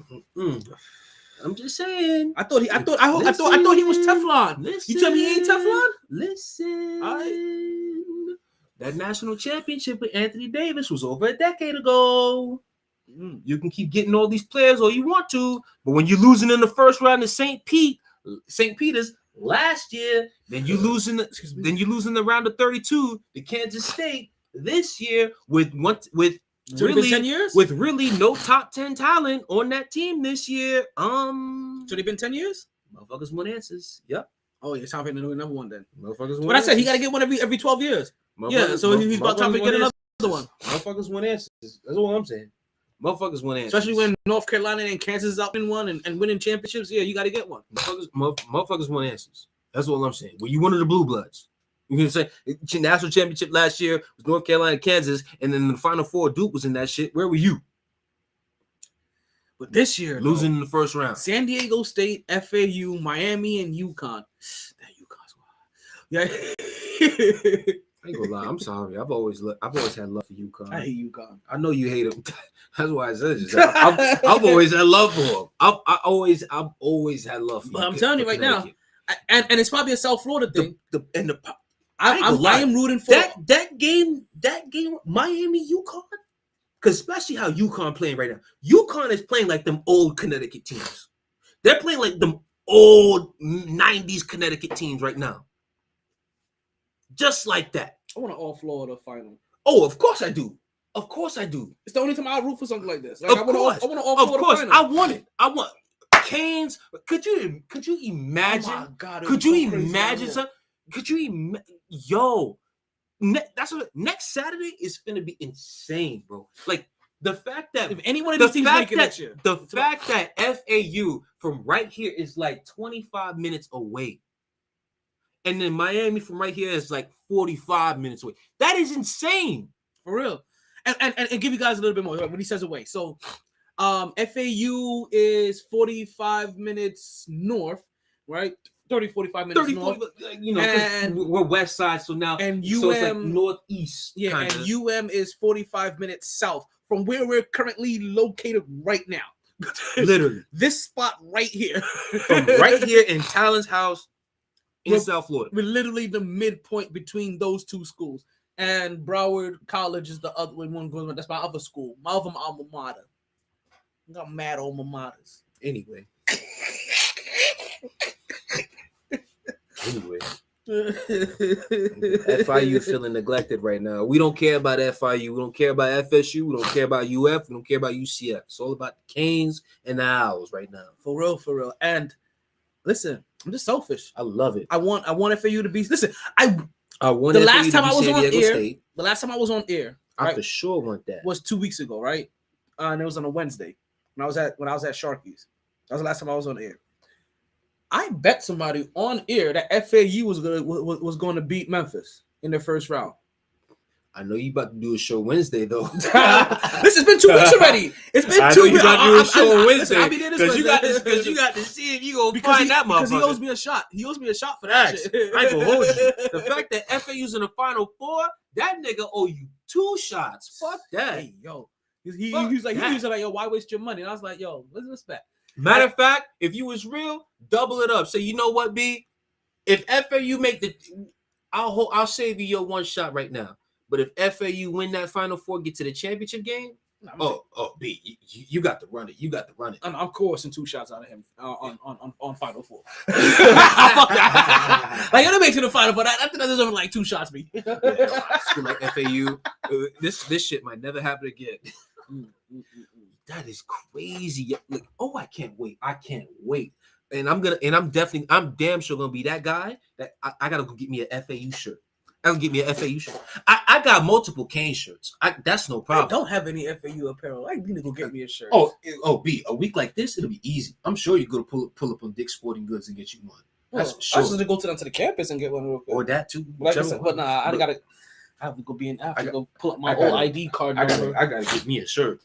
I'm just saying.
I thought he was Teflon.
Listen,
you tell me he ain't Teflon?
Listen.
All right.
That national championship with Anthony Davis was over a decade ago. You can keep getting all these players all you want to, but when you're losing in the first round to St. Peter's last year, then you losing the round of 32 to Kansas State this year with really no top 10 talent on that team this year.
So they've been 10 years?
Motherfuckers want answers. Yep.
Oh, yeah, it's time for him to do another one then.
Motherfuckers want
But I said he got to get one every 12 years. Yeah, so he's about time to get another one.
Motherfuckers want answers. That's what I'm saying. Motherfuckers want answers.
Especially when North Carolina and Kansas is out in one and winning championships. Yeah, you got to get one.
Motherfuckers want answers. That's what I'm saying. Well, you one of the Blue Bloods. You can say national championship last year was North Carolina, Kansas, and then the Final Four, Duke was in that shit. Where were you?
But this year,
losing in the first round,
San Diego State, FAU, Miami, and UConn. That UConn's wild. Yeah.
I ain't gonna lie. I'm sorry. I've always had love for UConn.
I hate UConn.
I know you hate him. That's why I said it. I've always had love for him. I've always had love for him.
But I'm telling you right now, and it's probably a South Florida thing. I am rooting for
that game, Miami UConn, because especially how UConn playing right now. UConn is playing like them old Connecticut teams. They're playing like them old 90s Connecticut teams right now. Just like that.
I want an all Florida final.
Oh, of course I do. Of course I do.
It's the only time I root for something like this. Like,
I want an all Florida final. I want it. I want Canes. Could you imagine?
Oh my God,
could you imagine something? Could you that's what next Saturday is gonna be insane, bro. Like the fact that
if anyone of these teams make it next year,
the fact that FAU from right here is like 25 minutes away. And then Miami from right here is like 45 minutes away. That is insane.
For real. And give you guys a little bit more when he says away. So FAU is 45 minutes north, right? 30, 45 minutes
30,
north.
40, you know, 'cause
And-
we're west side, so now
And
so it's like
UM
northeast.
Yeah,
kinda.
and UM is 45 minutes south from where we're currently located right now.
Literally
This spot right here.
from right here in Talon's house in
We're-
South Florida.
We're literally the midpoint between those two schools. And Broward College is the other one goes. That's my other school. My other alma mater. I got mad alma maters.
Anyway. FIU feeling neglected right now. We don't care about FIU. We don't care about FSU. We don't care about UF. We don't care about UCF. It's all about the Canes and the Owls right now.
For real, for real. And listen, I'm just selfish.
I love it.
I want FAU to be. Listen,
I want
the
FAU
last
to
time
be
I was
San
on
Diego
air,
State.
the last time I was on air,
I
right,
for sure want that.
was 2 weeks ago, right? And it was on a Wednesday when I was at Sharky's. That was the last time I was on air. I bet somebody on air that FAU was going to beat Memphis in their first round.
I know you about to do a show Wednesday though.
This has been 2 weeks already. It's been 2 weeks.
You about to do a show on Wednesday
I'll be there
because you got
Wednesday.
this. Because you got to see if you gonna
Because
find that
because
motherfucker.
he owes me a shot. He owes me a shot for that
Facts.
shit.
I ain't gonna hold you. The fact that FAU's in the Final Four, that nigga owe you 2 shots. Fuck that.
Hey, yo. He
Fuck
was like,
that.
yo, why waste your money? And I was like, yo, let's respect.
Matter of fact, if you was real, double it up. So you know what, B? If FAU make the, I'll save you your 1 shot right now. But if FAU win that Final Four, get to the championship game, B, you got to run it. You got to run it.
I'm coursing 2 shots out of him on Final Four. Fuck that. Like, it makes it a Final Four. I think that deserves like 2 shots, me.
School like FAU, this shit might never happen again. That is crazy. Like, I can't wait. I can't wait. And I'm damn sure gonna be that guy that I gotta go get me an FAU shirt. I gotta get me an FAU shirt. I got multiple Kane shirts. That's no problem.
I don't have any FAU apparel. I need to go get me a shirt.
B, a week like this, it'll be easy. I'm sure you're gonna pull up on Dick's Sporting Goods and get you one. That's for
I
sure.
was just go to the campus and get one real quick.
Or that too.
Like I said, but nah, I have to go go pull up my old ID card.
I gotta get me a shirt.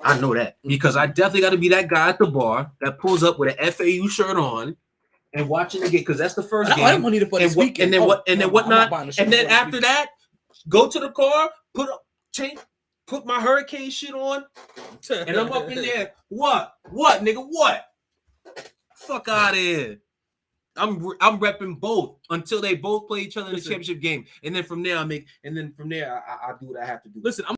I know that because I definitely got to be that guy at the bar that pulls up with an FAU shirt on and watching the game because that's the first game.
I don't need it for this weekend.
And then whatnot. And then after that, go to the car, put my hurricane shit on, and I'm up in there. What, nigga? What? Fuck out of here. I'm repping both until they both play each other in the championship game, and then from there I do what I have to do.
Listen, I'm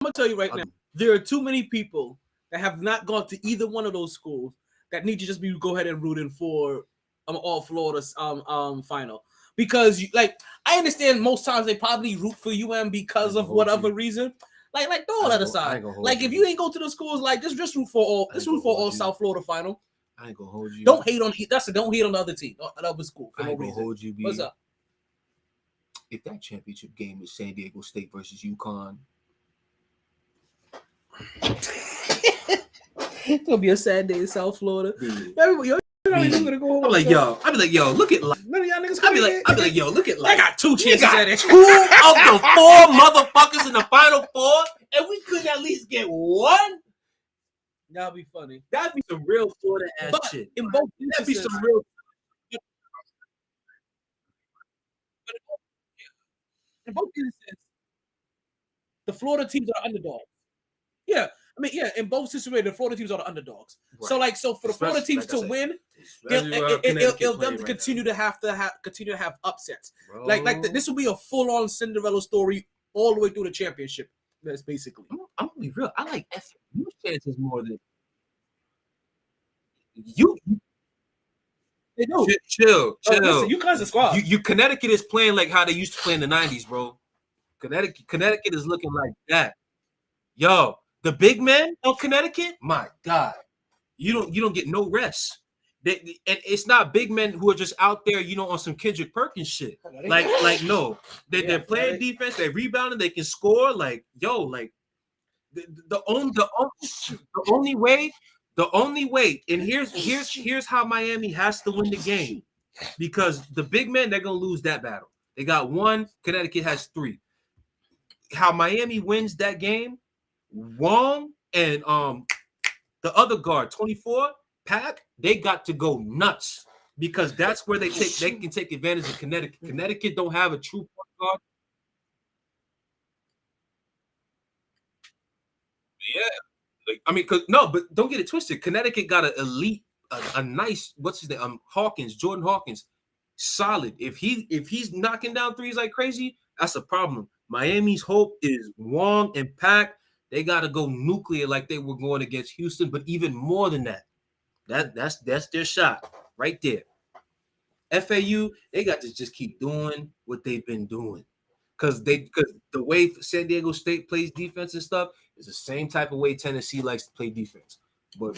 gonna tell you right now. There are too many people that have not gone to either one of those schools that need to just go ahead and rooting for all Florida's final because I understand most times they probably root for UM because of whatever reason. Like throw that aside. Like if you ain't go to the schools, like just root for all South Florida final.
I ain't gonna hold you.
Don't hate on the other team, the other school for
I
no
ain't gonna
reason.
hold you. B.
What's up?
If that championship game is San Diego State versus UConn.
It's gonna be a sad day in South Florida. Everybody, gonna go home.
I'm like, yo, look at life.
None of y'all niggas.
I'll be like, yo, look at life.
I got 2 chances at it.
2 of the 4 motherfuckers in the Final Four, and we couldn't at least get 1.
That'd be funny.
That'd be some real Florida ass shit.
In both
That'd be
instances,
some real.
in both instances, the Florida teams are underdogs. Yeah, I mean, yeah, in both situations, the Florida teams are the underdogs.
Right.
So for the Florida teams to win, it'll them to continue to have upsets.
Bro.
Like this will be a full-on Cinderella story all the way through the championship. That's basically.
I'm gonna be real. I like FAU chances more than you.
They do.
Chill.
Listen, you guys are squad.
You Connecticut is playing like how they used to play in the 90s, bro. Connecticut is looking like that. Yo, the big men of Connecticut, my God, you don't get no rest. And it's not big men who are just out there, on some Kendrick Perkins shit. Like no, they're playing defense, they're rebounding, they can score. Like the only way, and here's how Miami has to win the game, because the big men, they're gonna lose that battle. They got 1, Connecticut has 3. How Miami wins that game, Wong and the other guard, 24, Pack, they got to go nuts. because that's where they can take advantage of Connecticut. Connecticut don't have a true point guard. Yeah, like, I mean, but don't get it twisted. Connecticut got an elite, a nice, what's his name? Jordan Hawkins, solid. If he's knocking down threes like crazy, that's a problem. Miami's hope is Wong and Pack. They got to go nuclear like they were going against Houston, but even more than that. That's their shot right there. FAU, they got to just keep doing what they've been doing. Because the way San Diego State plays defense and stuff is the same type of way Tennessee likes to play defense. But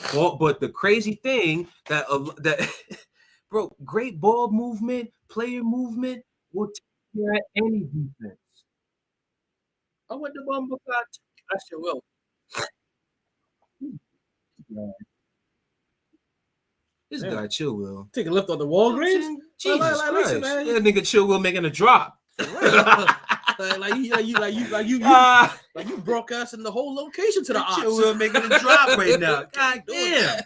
the crazy thing that bro, great ball movement, player movement will take care of any defense. I went to Bumble. I sure will. This guy Chill Will.
Take a lift on the Walgreens.
Jesus
listen,
Christ.
man.
That nigga Chill Will making a drop.
like you broadcasting the whole location to the ops.
Chill Will making a drop right now. God damn.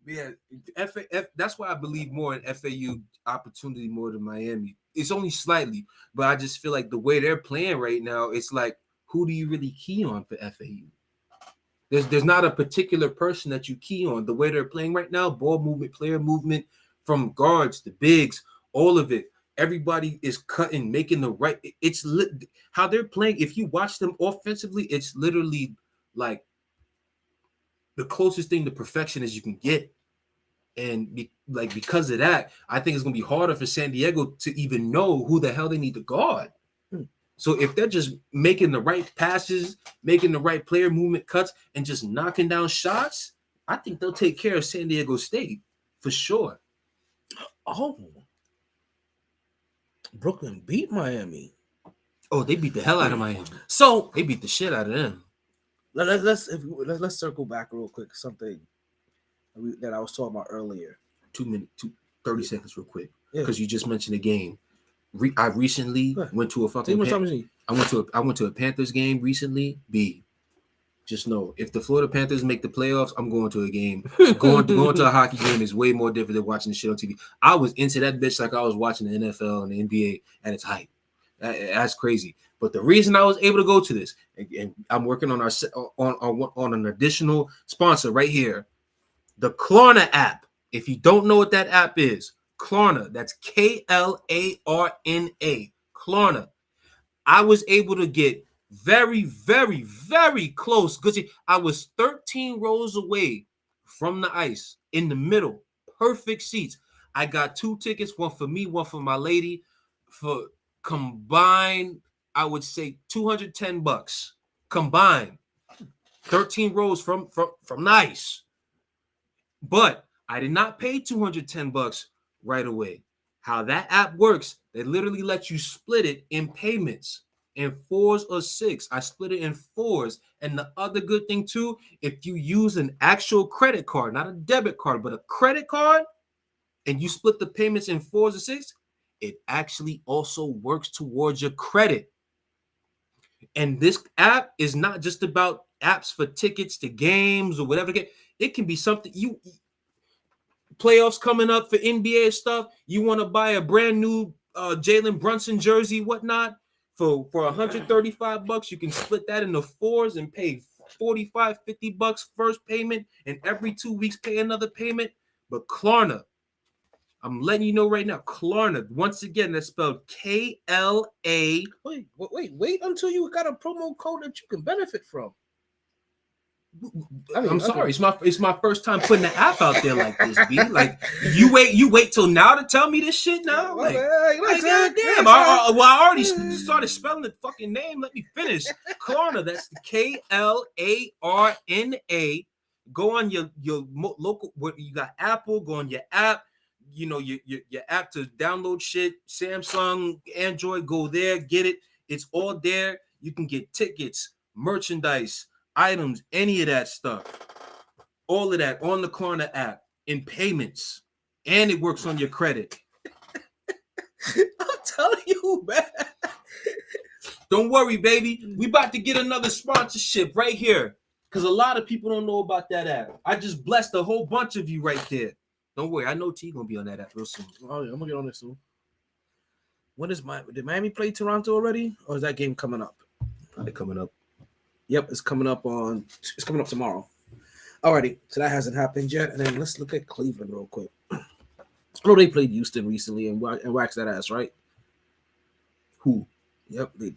Yeah, that's why I believe more in FAU opportunity more than Miami. It's only slightly, but I just feel like the way they're playing right now, it's like, who do you really key on for FAU? There's not a particular person that you key on. The way they're playing right now, ball movement, player movement, from guards to bigs, all of it. Everybody is cutting, making the right. It's how they're playing. If you watch them offensively, it's literally like the closest thing to perfection as you can get. And because of that, I think it's gonna be harder for San Diego to even know who the hell they need to guard. So if they're just making the right passes, making the right player movement cuts, and just knocking down shots, I think they'll take care of San Diego State for sure.
Oh, Brooklyn beat Miami.
Oh, they beat the hell out of Miami.
So
they beat the shit out of them.
Let's circle back real quick. Something that I was talking about earlier.
30 seconds real quick, because you just mentioned a game. I recently went to a fucking. I went to a Panthers game recently. Just know, if the Florida Panthers make the playoffs, I'm going to a game. Going to a hockey game is way more different than watching the shit on TV. I was into that bitch like I was watching the NFL and the NBA at its height. That's crazy. But the reason I was able to go to this, and I'm working on on an additional sponsor right here, the Klarna app. If you don't know what that app is, Klarna, that's Klarna, Klarna. I was able to get very, very, very close. I was 13 rows away from the ice in the middle. Perfect seats. I got 2 tickets, one for me, one for my lady, for combined, I would say $210 combined. 13 rows from the ice. But I did not pay $210 right away. How that app works, they literally let you split it in payments in 4s or 6. I split it in 4s. And the other good thing too, if you use an actual credit card, not a debit card, but a credit card, and you split the payments in 4s or 6, it actually also works towards your credit. And this app is not just about apps for tickets to games or whatever. It can be something playoffs coming up for NBA stuff. You want to buy a brand new Jalen Brunson jersey, whatnot, for $135. You can split that into 4s and pay $45-$50 first payment, and every 2 weeks pay another payment. But Klarna, I'm letting you know right now, Klarna, once again, that's spelled K-L-A.
Wait until you got a promo code that you can benefit from.
I'm sorry, it's my first time putting the app out there like this, B. Like you wait till now to tell me this shit now. Like goddamn, I already started spelling the fucking name. Let me finish. Klarna, that's the Klarna. Go on your local. What you got? Apple. Go on your app. You know your app to download shit. Samsung, Android. Go there, get it. It's all there. You can get tickets, merchandise, items, any of that stuff, all of that on the Klarna app in payments, and it works on your credit.
I'm telling you, man.
Don't worry, baby. We about to get another sponsorship right here, because a lot of people don't know about that app. I just blessed a whole bunch of you right there. Don't worry, I know T gonna be on that app real soon.
Oh yeah, I'm gonna get on this soon. When is did Miami play Toronto already, or is that game coming up?
Probably coming up.
Yep, it's coming up tomorrow. Alrighty, so that hasn't happened yet. And then let's look at Cleveland real quick. I know they played Houston recently and waxed that ass, right?
Who?
Yep, they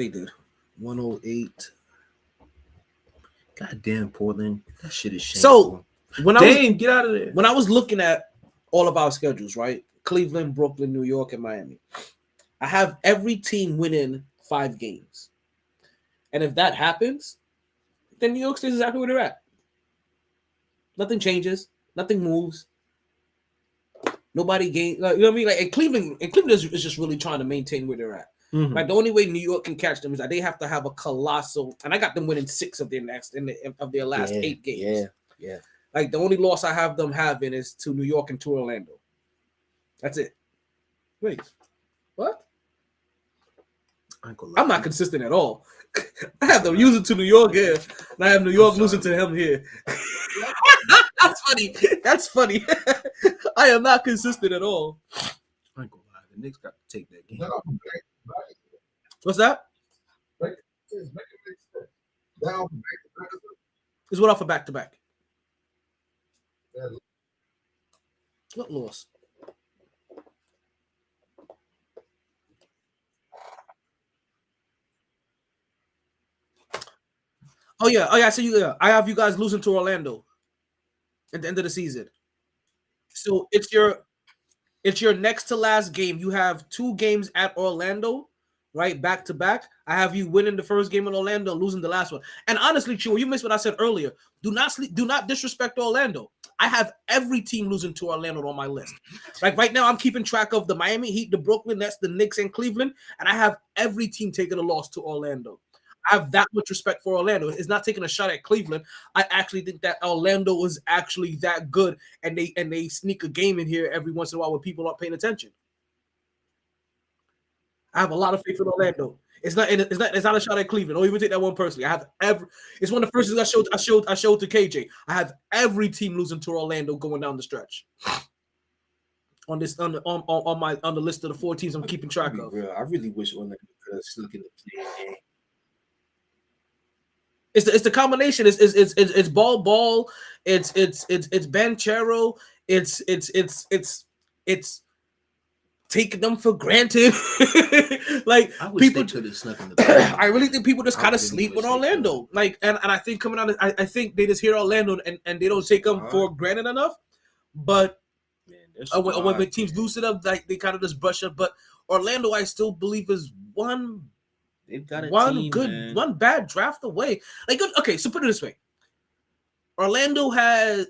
did. 108.
Goddamn Portland. That shit is shameful.
So
get out of there.
When I was looking at all of our schedules, right? Cleveland, Brooklyn, New York, and Miami. I have every team winning 5 games. And if that happens, then New York stays exactly where they're at. Nothing changes. Nothing moves. Nobody gains. Like, you know what I mean? Like, and Cleveland is just really trying to maintain where they're at.
Mm-hmm.
Like, the only way New York can catch them is that they have to have a colossal. And I got them winning 6 of their last 8 games.
Yeah.
Like, the only loss I have them having is to New York and to Orlando. That's it. Wait, what? I'm not consistent at all. I have them losing to New York here, and I have New York losing to him here. That's funny. I am not consistent at all.
I ain't gonna lie. The Knicks got to take that game.
What's that? Is what off a back-to-back? What loss? Oh yeah. So I have you guys losing to Orlando at the end of the season. So it's your next to last game. You have 2 games at Orlando, right? Back to back. I have you winning the first game in Orlando and losing the last one. And honestly, Chiu, you missed what I said earlier. Do not disrespect Orlando. I have every team losing to Orlando on my list. Like right now, I'm keeping track of the Miami Heat, the Brooklyn Nets, the Knicks, and Cleveland, and I have every team taking a loss to Orlando. I have that much respect for Orlando. It's not taking a shot at Cleveland. I actually think that Orlando is actually that good, and they sneak a game in here every once in a while when people aren't paying attention. I have a lot of faith in Orlando. It's not a shot at Cleveland. Don't even take that one personally. It's one of the first things I showed to KJ. I have every team losing to Orlando going down the stretch. On the list of the 4 teams I'm keeping track of.
I really wish Orlando could have snuck in the play game.
It's the combination. It's ball. It's Banchero. It's taking them for granted. Like
I wish people could have snuck in the play.
I really think people just kind of sleep with Orlando. Like and I think coming out, I think they just hear Orlando and they don't take them for granted enough. But when teams loosen up, like they kind of just brush up. But Orlando, I still believe is one.
They've got
one bad draft away. Like, okay, so put it this way: Orlando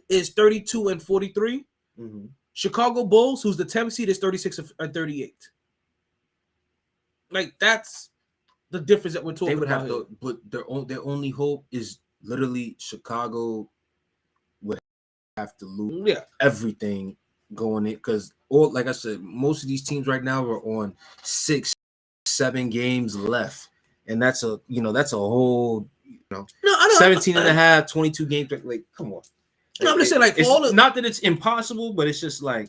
is 32-43.
Mm-hmm.
Chicago Bulls, who's the 10th seed, is 36-38. Like that's the difference that we're talking about.
But their only hope is literally Chicago would have to lose everything going in because like I said, most of these teams right now are on 6-7 games left, and that's a whole 17 and a half, 22 games. Like, come on.
No, I'm just saying, like,
not that it's impossible, but it's just like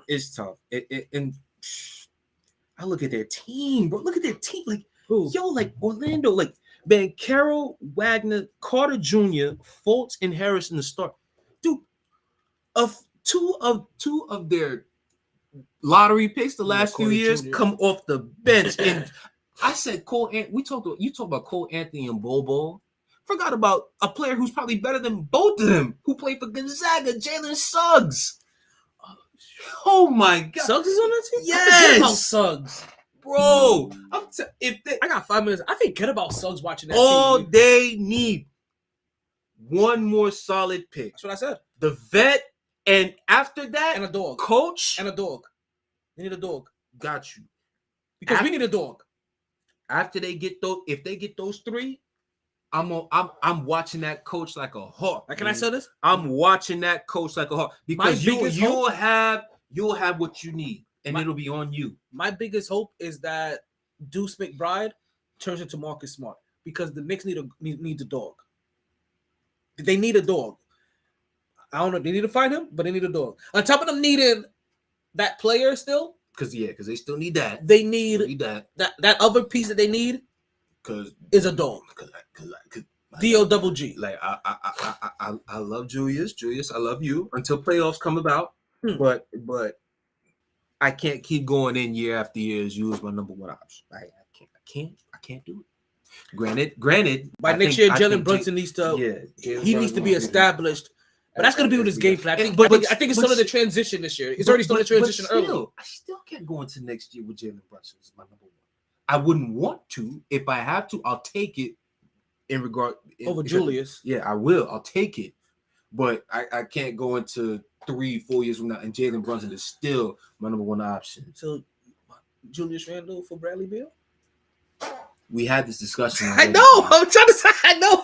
it's tough. And I look at their team, bro. Look at their team, like like Orlando, like Banchero, Wagner, Carter Jr., Fultz, and Harris in the start. Dude, two of their lottery picks the last few years come off the bench. And I said you talk about Cole Anthony and Bobo. Forgot about a player who's probably better than both of them, who played for Gonzaga, Jalen Suggs. Oh my God,
Suggs is on that team.
Yes,
about Suggs,
bro.
I got 5 minutes, I forget about Suggs watching that.
All
team.
they need one more solid pick.
That's what I said.
The vet, and after that,
and a dog,
coach,
and a dog. They need a dog.
Got you.
Because we need a dog.
After they get those, if they get those 3. I'm watching that coach like a hawk.
Can I say this?
I'm watching that coach like a hawk because you'll have what you need, and it'll be on you.
My biggest hope is that Deuce McBride turns into Marcus Smart because the Knicks need a dog. They need a dog. I don't know. They need to find him, but they need a dog. On top of them needing that player still,
because they still need that.
they need
that
other piece that they need
because
is a dog.
Cause
D-O-double-G.
Like I love Julius. Julius, I love you until playoffs come about. But I can't keep going in year after year as you as my number one option. I can't do it. Granted.
By next year, Jalen Brunson needs to. He needs to be established. But that's going to be with his game plan. I think it's still in the transition this year. It's already started transition early.
I still can't go into next year with Jalen Brunson as my number one. I wouldn't want to. If I have to, I'll take it. Over
Julius.
Yeah, I will. I'll take it. But I can't go into 3-4 years from now, and Jalen Brunson is still my number one option.
So, Julius Randle for Bradley Beal?
We had this discussion.
I know. I'm trying to say. I know.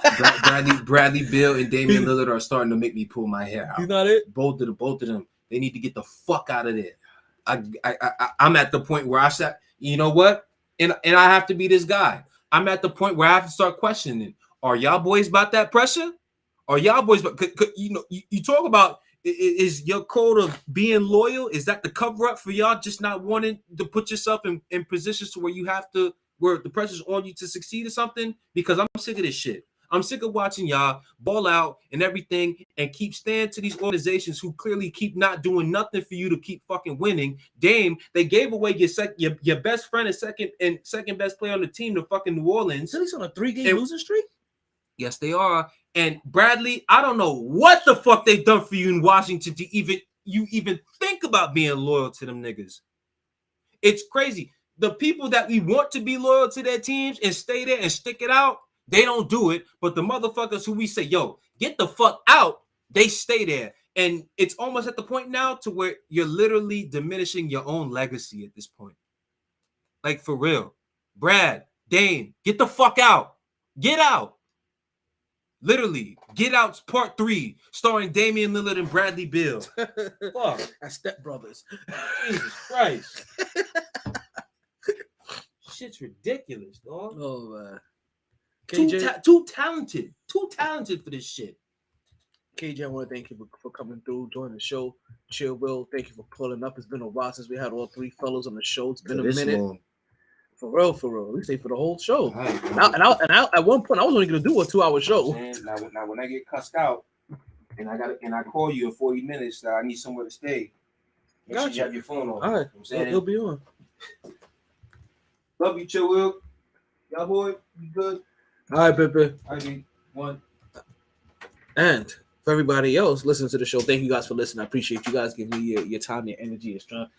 Bradley Beal and Damian Lillard are starting to make me pull my hair out.
You not it?
Both of them. They need to get the fuck out of there. I'm at the point where I said, you know what? And I have to be this guy. I'm at the point where I have to start questioning. Are y'all boys about that pressure? Are y'all boys? You talk about is your code of being loyal? Is that the cover up for y'all just not wanting to put yourself in positions to where you have to, where the pressure's on you to succeed or something? Because I'm sick of this shit. I'm sick of watching y'all ball out and everything and keep staying to these organizations who clearly keep not doing nothing for you to keep fucking winning. Dame, they gave away your best friend and second best player on the team to fucking New Orleans.
So he's on a 3-game losing streak?
Yes, they are. And Bradley, I don't know what the fuck they done for you in Washington to even think about being loyal to them niggas. It's crazy. The people that we want to be loyal to their teams and stay there and stick it out, they don't do it. But the motherfuckers who we say, yo, get the fuck out, they stay there. And it's almost at the point now to where you're literally diminishing your own legacy at this point. Like, for real. Brad, Dame, get the fuck out. Get out. Literally, Get Out Part 3, starring Damian Lillard and Bradley Beal. Fuck.
As Step Brothers.
Jesus Christ. Shit's ridiculous, dog.
Oh, man.
KJ, too talented for this shit.
KJ, I want to thank you for coming through, joining the show. Chill Will, thank you for pulling up. It's been a while since we had all three fellows on the show. It's been a minute. Long. For real. We stay for the whole show. Right, and I, at one point, I was only going to do a 2-hour show.
Now, when I get cussed out and I call you in 40 minutes, I need somewhere to stay. Make sure you have your phone on.
All right, it'll be on.
Love you, Chill Will. Y'all boy, you good?
All right, baby.
All right, one.
And for everybody else listening to the show, thank you guys for listening. I appreciate you guys giving me your time, your energy, your strength.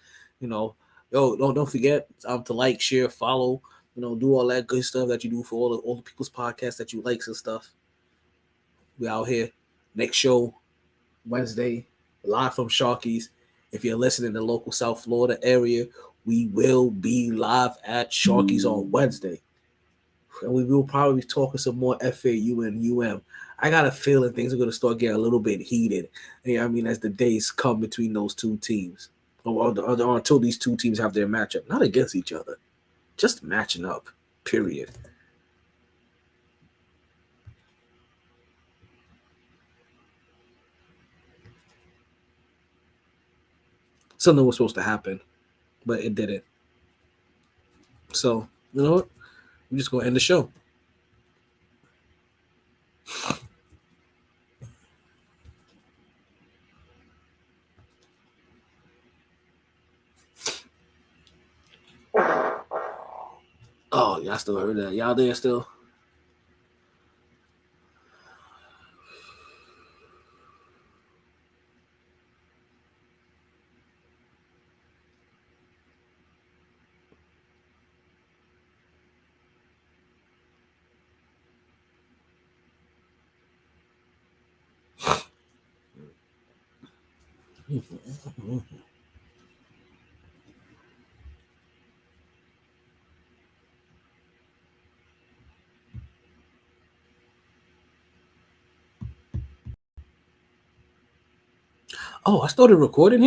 Don't forget to like, share, follow, do all that good stuff that you do for all the people's podcasts that you likes and stuff. We out here. Next show, Wednesday, live from Sharky's. If you're listening in the local South Florida area, we will be live at Sharky's on Wednesday. And we will probably be talking some more FAU and UM. I got a feeling things are going to start getting a little bit heated. As the days come between those two teams. Or until these two teams have their matchup. Not against each other. Just matching up. Period. Something was supposed to happen. But it didn't. So, you know what? We're just going to end the show. Oh, y'all still heard that? Y'all there still? Oh, I started recording here.